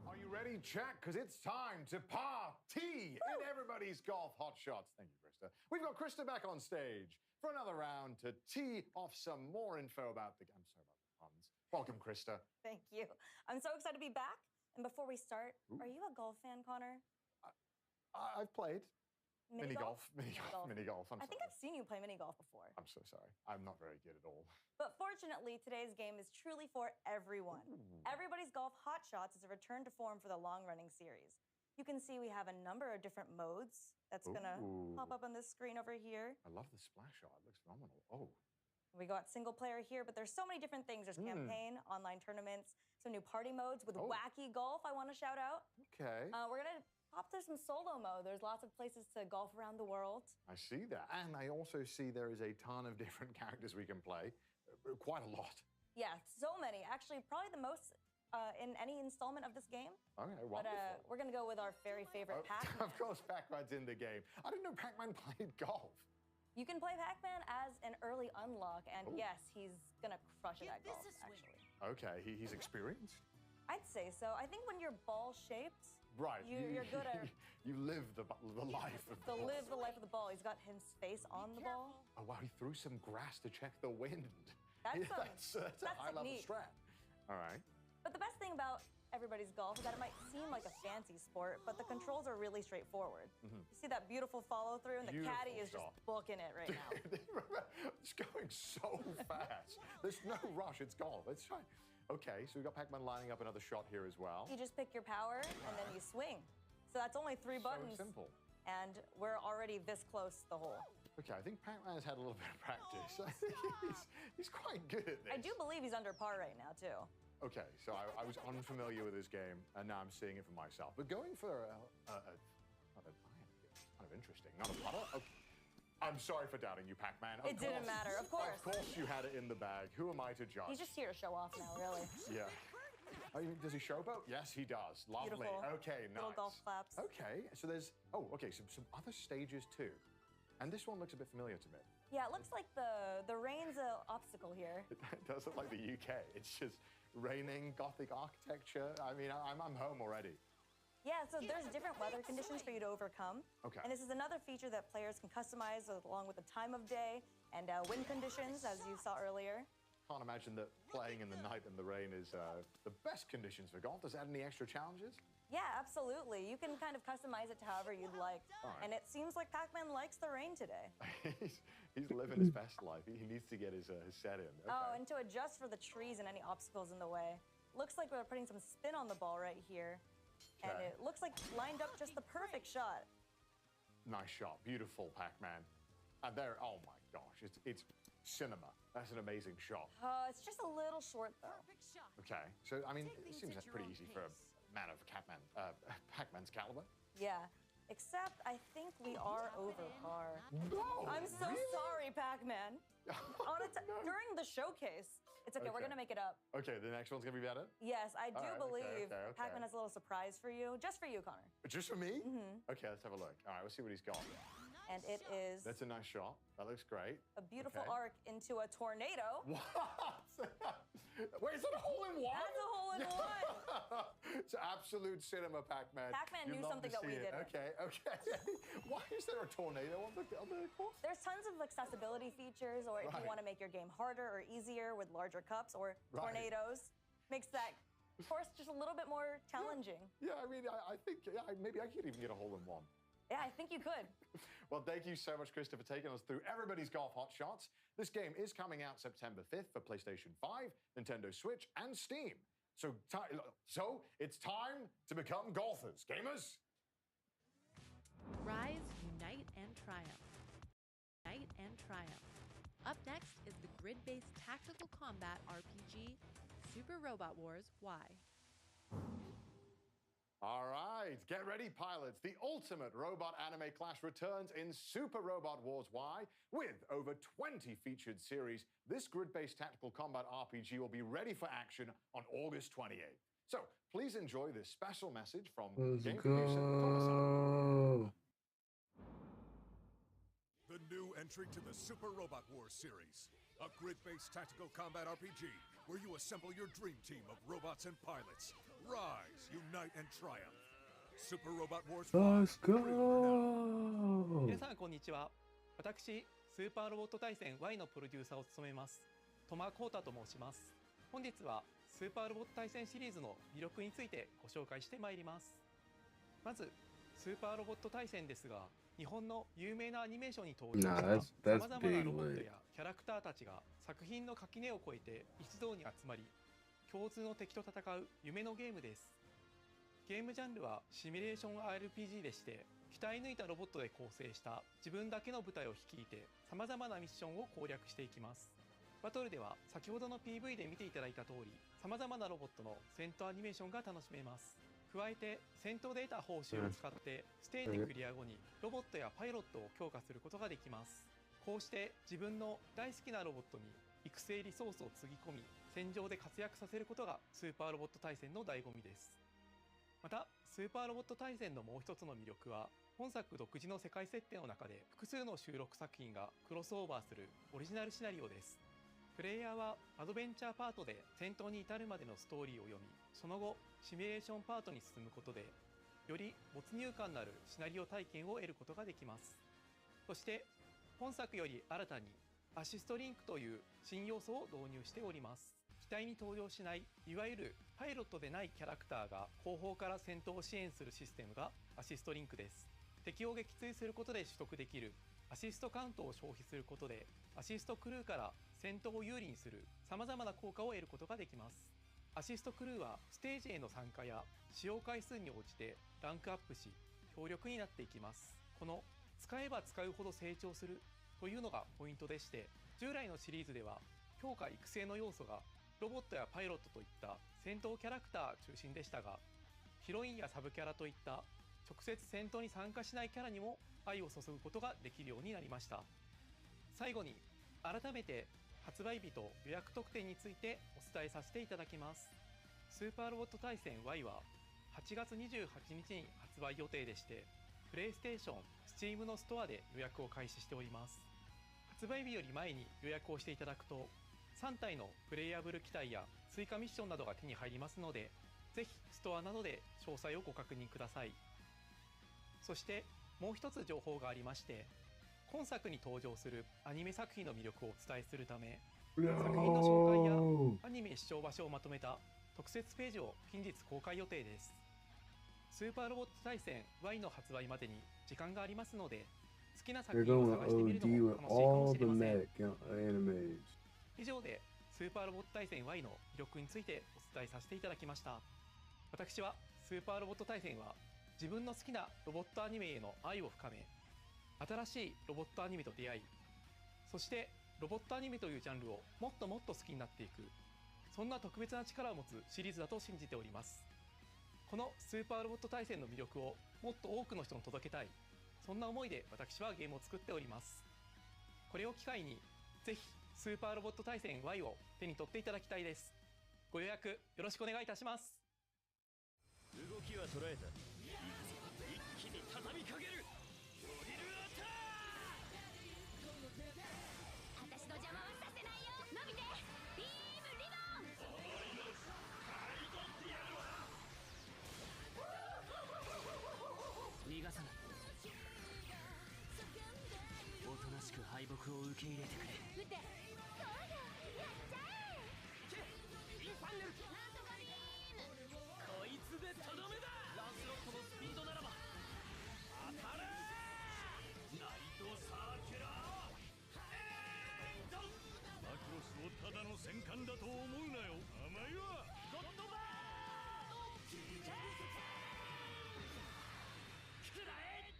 Are you ready, chat? Because it's time to party in everybody's golf hotshots. Thank you, Krista. We've got Krista back on stage for another round to tee off some more info about the game. I'm sorry about the puns. Welcome, Krista. Thank you. I'm so excited to be back. And before we start, are you a golf fan, Connor? I've played. Mini golf? Mini golf. I think I've seen you play mini golf before. I'm so sorry. I'm not very good at all. But fortunately, today's game is truly for everyone. Everybody's Golf Hot Shots is a return to form for the long-running series. You can see we have a number of different modes that's gonna pop up on this screen over here. I love the splash shot. It looks phenomenal. Oh. We got single player here, but there's so many different things. There's campaign, online tournaments, some new party modes with wacky golf I want to shout out. Okay. We're gonna pop through some solo mode. There's lots of places to golf around the world. I see that. And I also see there is a ton of different characters we can play. Quite a lot. Yeah, so many. Actually, probably the most in any installment of this game. Okay, wonderful. But we're gonna go with our very favorite Pac-Man. Of course, Pac-Man's in the game. I didn't know Pac-Man played golf. You can play Pac-Man as an early unlock, and yes, he's gonna crush it at golf, actually. Okay, he's experienced? I'd say so. I think when you're ball-shaped, right, you're good at... You live the life of the ball. Live the life of the ball. He's got his face on the ball. Oh, wow, he threw some grass to check the wind. That's a high-level neat. strat. All right. But the best thing about everybody's golf is that it might seem like a fancy sport, but the controls are really straightforward. You see that beautiful follow-through, and the caddy is just booking it right now. It's going so fast. There's no rush. It's golf. It's fine. Okay, so we've got Pac-Man lining up another shot here as well. You just pick your power, and then you swing. So that's only 3 buttons. So simple. And we're already this close to the hole. Okay, I think Pac-Man has had a little bit of practice. I think he's quite good at this. I do believe he's under par right now, too. Okay, so I was unfamiliar with this game, and now I'm seeing it for myself. But going for not an iron, it's kind of interesting. Not a putter? Okay. I'm sorry for doubting you, Pac-Man. It didn't matter, of course. Of course you had it in the bag. Who am I to judge? He's just here to show off now, really. Yeah. I mean, does he showboat? Yes, he does. Lovely. Beautiful. Okay, nice. Little golf claps. Okay, so there's, some other stages too. And this one looks a bit familiar to me. Yeah, it looks like the rain's an obstacle here. It does look like the UK. It's just raining, Gothic architecture. I mean, I'm home already. Yeah, so there's different weather conditions for you to overcome. Okay. And this is another feature that players can customize along with the time of day and wind conditions, as you saw earlier. Can't imagine that playing in the night and the rain is the best conditions for golf. Does it add any extra challenges? Yeah, absolutely. You can kind of customize it to however you'd like. Right. And it seems like Pac-Man likes the rain today. he's living his best life. He needs to get his set in. Okay. Oh, and to adjust for the trees and any obstacles in the way. Looks like we're putting some spin on the ball right here. Okay. And it looks like lined up just the perfect shot. Nice shot. Beautiful, Pac-Man. And there, oh my gosh, it's cinema. That's an amazing shot. It's just a little short, though. Okay, so, I mean, it seems like pretty easy for a man of Pac-Man's caliber. Yeah, except I think we are over par. No! I'm so sorry, Pac-Man. During the showcase. It's okay, we're gonna make it up. Okay, the next one's gonna be better? Yes, I do believe okay. Pac-Man has a little surprise for you. Just for you, Connor. Just for me? Mm-hmm. Okay, let's have a look. All right, let's see what he's got. And it is... That's a nice shot. That looks great. A beautiful arc into a tornado. What? Wait, is that a hole-in-one? That's a hole-in-one. It's absolute cinema, Pac-Man. Pac-Man knew something that we didn't. Okay. Why is there a tornado on the course? There's tons of accessibility features, or if you want to make your game harder or easier with larger cups or tornadoes, makes that course just a little bit more challenging. Yeah, I mean, I think maybe I could even get a hole-in-one. Yeah, I think you could. Well, thank you so much, Krista, for taking us through everybody's Golf Hot Shots. This game is coming out September 5th for PlayStation 5, Nintendo Switch, and Steam. So it's time to become golfers, gamers. Rise, unite, and triumph. Unite and triumph. Up next is the grid-based tactical combat RPG, Super Robot Wars Y. All right, get ready, pilots. The ultimate robot anime clash returns in Super Robot Wars Y. With over 20 featured series, this grid-based tactical combat RPG will be ready for action on August 28th. So please enjoy this special message from game producer Thomas. The new entry to the Super Robot Wars series, a grid-based tactical combat RPG where you assemble your dream team of robots and pilots. Rise, unite, and triumph. Super Robot Wars. Let's go! 皆さんこんにちは。私、スーパーロボット対戦 Y のプロデューサーを務めます。戸間光太と申します。本日はスーパーロボット対戦シリーズの魅力についてご紹介してまいります。まず、スーパーロボット対戦ですが、日本の有名なアニメーションに登場 Nah, した that's さまざまな big ロボット lit. やキャラクターたちが作品の垣根を越えて一堂に集まり、共通の敵と戦う夢のゲームです。ゲームジャンルはシミュレーション RPG でして、鍛え抜いたロボットで構成した自分だけの部隊を率いてさまざまなミッションを攻略していきます。バトルでは先ほどの PV で見ていただいた通り、さまざまなロボットの戦闘アニメーションが楽しめます。加えて戦闘で得た報酬を使ってステージクリア後にロボットやパイロットを強化することができます。こうして自分の大好きなロボットに育成リソースをつぎ込み、戦場で活躍させることがスーパーロボット対戦の醍醐味です。またスーパーロボット対戦のもう一つの魅力は、本作独自の世界設定の中で複数の収録作品がクロスオーバーするオリジナルシナリオです。プレイヤーはアドベンチャーパートで戦闘に至るまでのストーリーを読み、その後シミュレーションパートに進むことでより没入感のあるシナリオ体験を得ることができます。そして本作より新たにアシストリンクという新要素を導入しております。機体に登場しないいわゆるパイロットでないキャラクターが後方から戦闘を支援するシステムがアシストリンクです。敵を撃墜することで取得できるアシストカウントを消費することで、アシストクルーから戦闘を有利にする様々な効果を得ることができます。アシストクルーはステージへの参加や使用回数に応じてランクアップし強力になっていきます。この使えば使うほど成長するというのがポイントでして、従来のシリーズでは強化育成の要素がロボットやパイロットといった戦闘キャラクター中心でしたが、ヒロインやサブキャラといった直接戦闘に参加しないキャラにも愛を注ぐことができるようになりました。最後に改めて発売日と予約特典についてお伝えさせていただきます。スーパーロボット対戦 Y は8月28日に発売予定でして、プレイステーション、Steam のストアで予約を開始しております。発売日より前に予約をしていただくと3体のプレイヤブル機体や追加ミッションなどが手に入りますので、ぜひストアなどで詳細をご確認ください。そしてもう一つ情報がありまして、今作に登場するアニメ作品の魅力をお伝えするため、作品の紹介やアニメ視聴場所をまとめた特設ページを近日公開予定です。スーパーロボット対戦 Y の発売までに時間がありますので、好きな作 They're 品を going 探してみるの OD も with 楽しいかも all しれ the ません。 animes. 以上でスーパーロボット対戦 Y の魅力についてお伝えさせていただきました。私はスーパーロボット対戦は自分の好きなロボットアニメへの愛を深め、新しいロボットアニメと出会い、そしてロボットアニメというジャンルをもっともっと好きになっていく、そんな特別な力を持つシリーズだと信じております。このスーパーロボット対戦の魅力をもっと多くの人に届けたい、そんな思いで私はゲームを作っております。これを機会にぜひスーパーロボット対戦 Y を手に取っていただきたいです。ご予約よろしくお願いいたします。動きは捉えた。一気に畳みかける。ドリルアタック。私の邪魔はさせないよ。伸びてビームリボン。逃がさない。おとなしく敗北を受け入れてくれ。撃て。そうだ、やっちゃえ。インファンネル。なんとかビーム。こいつでとどめだ。ランスロットのスピードならば当たれ。ナイトサーキュラーエイド。マクロスをただの戦艦だと思うなよ。甘いわ。ゴッドバーン。くらえ。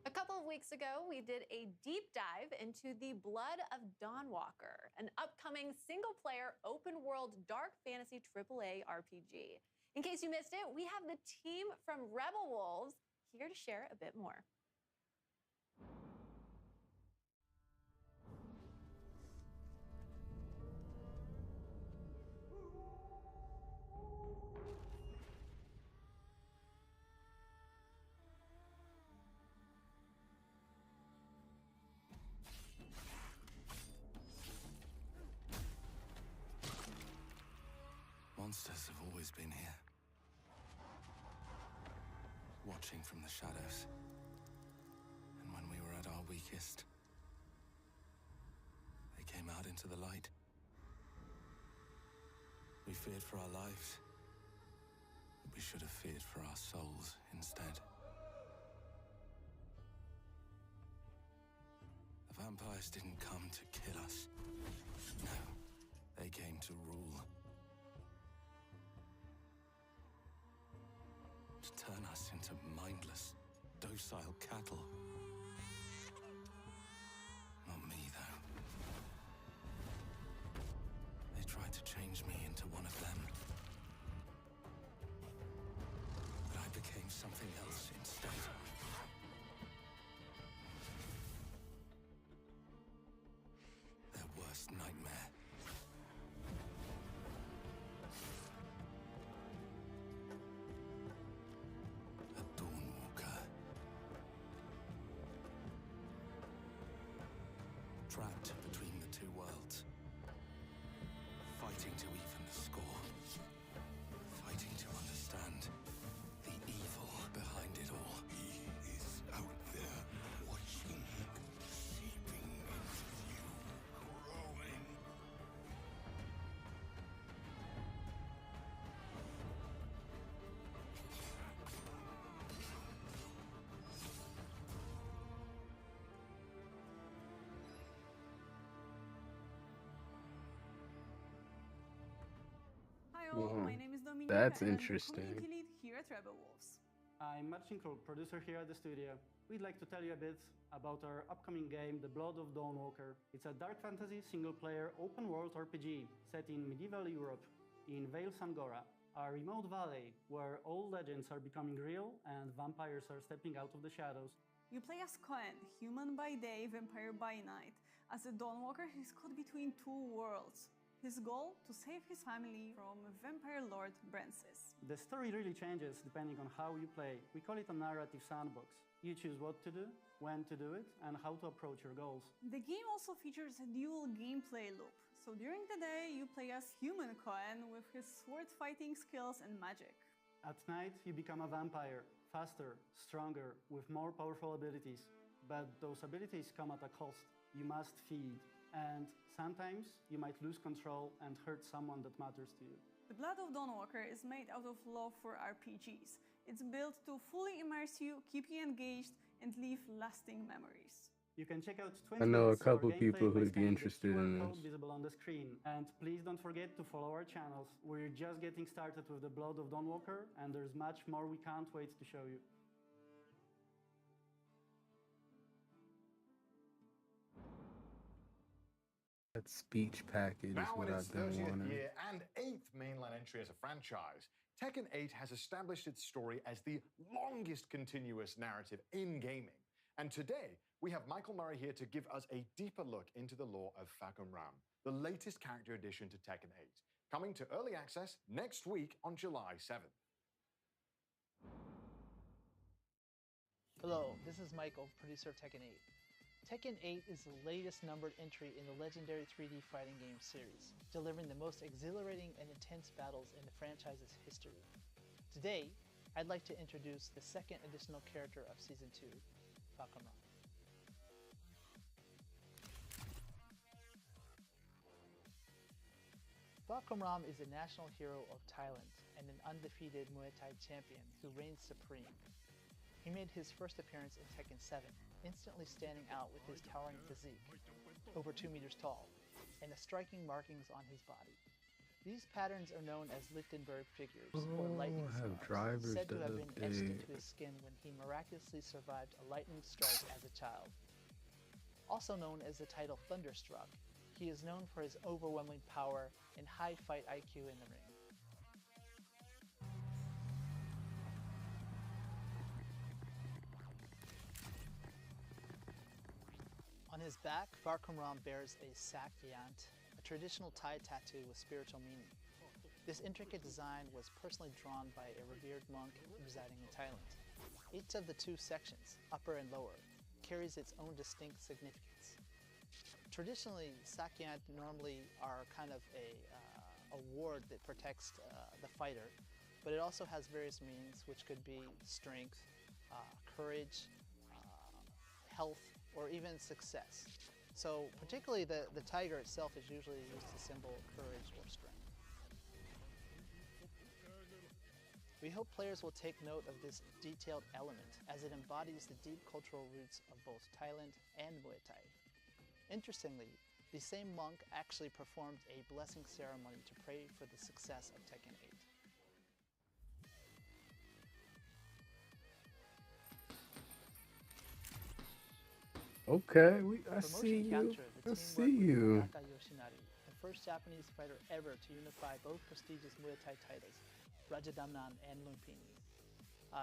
A couple of weeks ago, we did a deep dive into The Blood of Dawnwalker, an upcoming single-player open-world dark fantasy AAA RPG. In case you missed it, we have the team from Rebel Wolves here to share a bit more. monsters have always been here, watching from the shadows. And when we were at our weakest, they came out into the light. We feared for our lives, but we should have feared for our souls instead. The vampires didn't come to kill us. No, they came to rule. To turn us into mindless, docile cattle. Not me, though. They tried to change me into one of them. But I became something else instead. Their worst nightmare. A Dawnwalker. Trapped between the two worlds. Fighting to even the score. Fighting to understand the evil behind it all. He is out there watching, seeping into you, growing. Hi all, Wow. my name is Dominica That's and I'm the interesting. community lead here at Rebel Wolves. I'm Marcinko, producer here at the studio. We'd like to tell you a bit about our upcoming game, The Blood of Dawnwalker. It's a dark fantasy single-player open-world RPG set in medieval Europe, in Vale Sangora, a remote valley where old legends are becoming real and vampires are stepping out of the shadows. You play as Cohen, human by day, vampire by night. As a Dawnwalker, he's caught between two worlds. His goal? To save his family from vampire lord Brancis. The story really changes depending on how you play. We call it a narrative sandbox. You choose what to do, when to do it, and how to approach your goals. The game also features a dual gameplay loop. So during the day, you play as human Cohen with his sword fighting skills and magic. At night, you become a vampire, faster, stronger, with more powerful abilities. But those abilities come at a cost. You must feed. And sometimes you might lose control and hurt someone that matters to you. The Blood of Dawnwalker is made out of love for RPGs. It's built to fully immerse you, keep you engaged, and leave lasting memories. You can check out 20 I know a minutes of our couple gameplay people by who'd be scanning the interested QR in code this. visible on the screen. And please don't forget to follow our channels. We're just getting started with The Blood of Dawnwalker, and there's much more we can't wait to show you. That speech package is Now what in its I've been 30th wanting. year and 8th mainline entry as a franchise, Tekken 8 has established its story as the longest continuous narrative in gaming. And today, we have Michael Murray here to give us a deeper look into the lore of Fakum Ram, the latest character addition to Tekken 8, coming to early access next week on July 7th. Hello, this is Michael, producer of Tekken 8. Tekken 8 is the latest numbered entry in the legendary 3D fighting game series, delivering the most exhilarating and intense battles in the franchise's history. Today, I'd like to introduce the second additional character of Season 2, Fakum Ram. Fakum Ram is a national hero of Thailand and an undefeated Muay Thai champion who reigns supreme. He made his first appearance in Tekken 7, instantly standing out with his towering physique, over 2 meters tall, and the striking markings on his body. These patterns are known as Lichtenberg figures, or lightning I have scars, drivers said to that have look been etched big. into his skin when he miraculously survived a lightning strike as a child. Also known as the title Thunderstruck, he is known for his overwhelming power and high fight IQ in the ring. On his back, Fakum Ram bears a sak yant, a traditional Thai tattoo with spiritual meaning. This intricate design was personally drawn by a revered monk residing in Thailand. Each of the two sections, upper and lower, carries its own distinct significance. Traditionally, sak yant normally are kind of a a ward that protects the fighter, but it also has various meanings, which could be strength, courage, health, or even success. So particularly the tiger itself is usually used to symbol courage or strength. We hope players will take note of this detailed element as it embodies the deep cultural roots of both Thailand and Muay Thai. Interestingly, the same monk actually performed a blessing ceremony to pray for the success of Tekken 8. Okay, I For see motion you. capture, the I team see worked with you. Tanaka Yoshinari, the first Japanese fighter ever to unify both prestigious Muay Thai titles, Rajadamnan and Lumpini.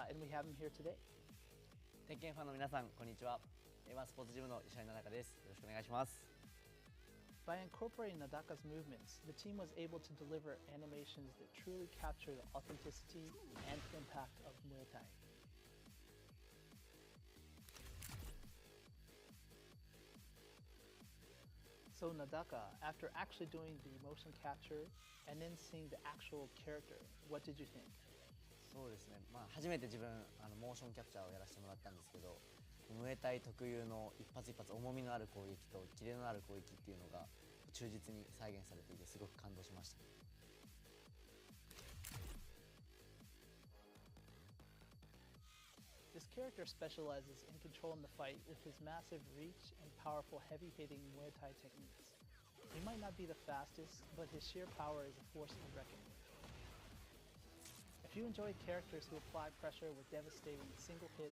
And we have him here today. 鉄拳ファンの皆さん、こんにちは。ワンスポーツジムの石原奈々です。よろしくお願いします。By incorporating Nadaka's movements, the team was able to deliver animations that truly capture the authenticity and impact of Muay Thai. So Nadaka, after actually doing the motion capture and then seeing the actual character, what did you think? そうですね。初めて自分モーションキャプチャーをやらせてもらったんですけど、ムエタイ特有の一発一発重みのある攻撃とキレのある攻撃っていうのが忠実に再現されていてすごく感動しました。This character specializes in controlling the fight with his massive reach and powerful heavy-hitting Muay Thai techniques. He might not be the fastest, but his sheer power is a force to reckon with. If you enjoy characters who apply pressure with devastating single-hit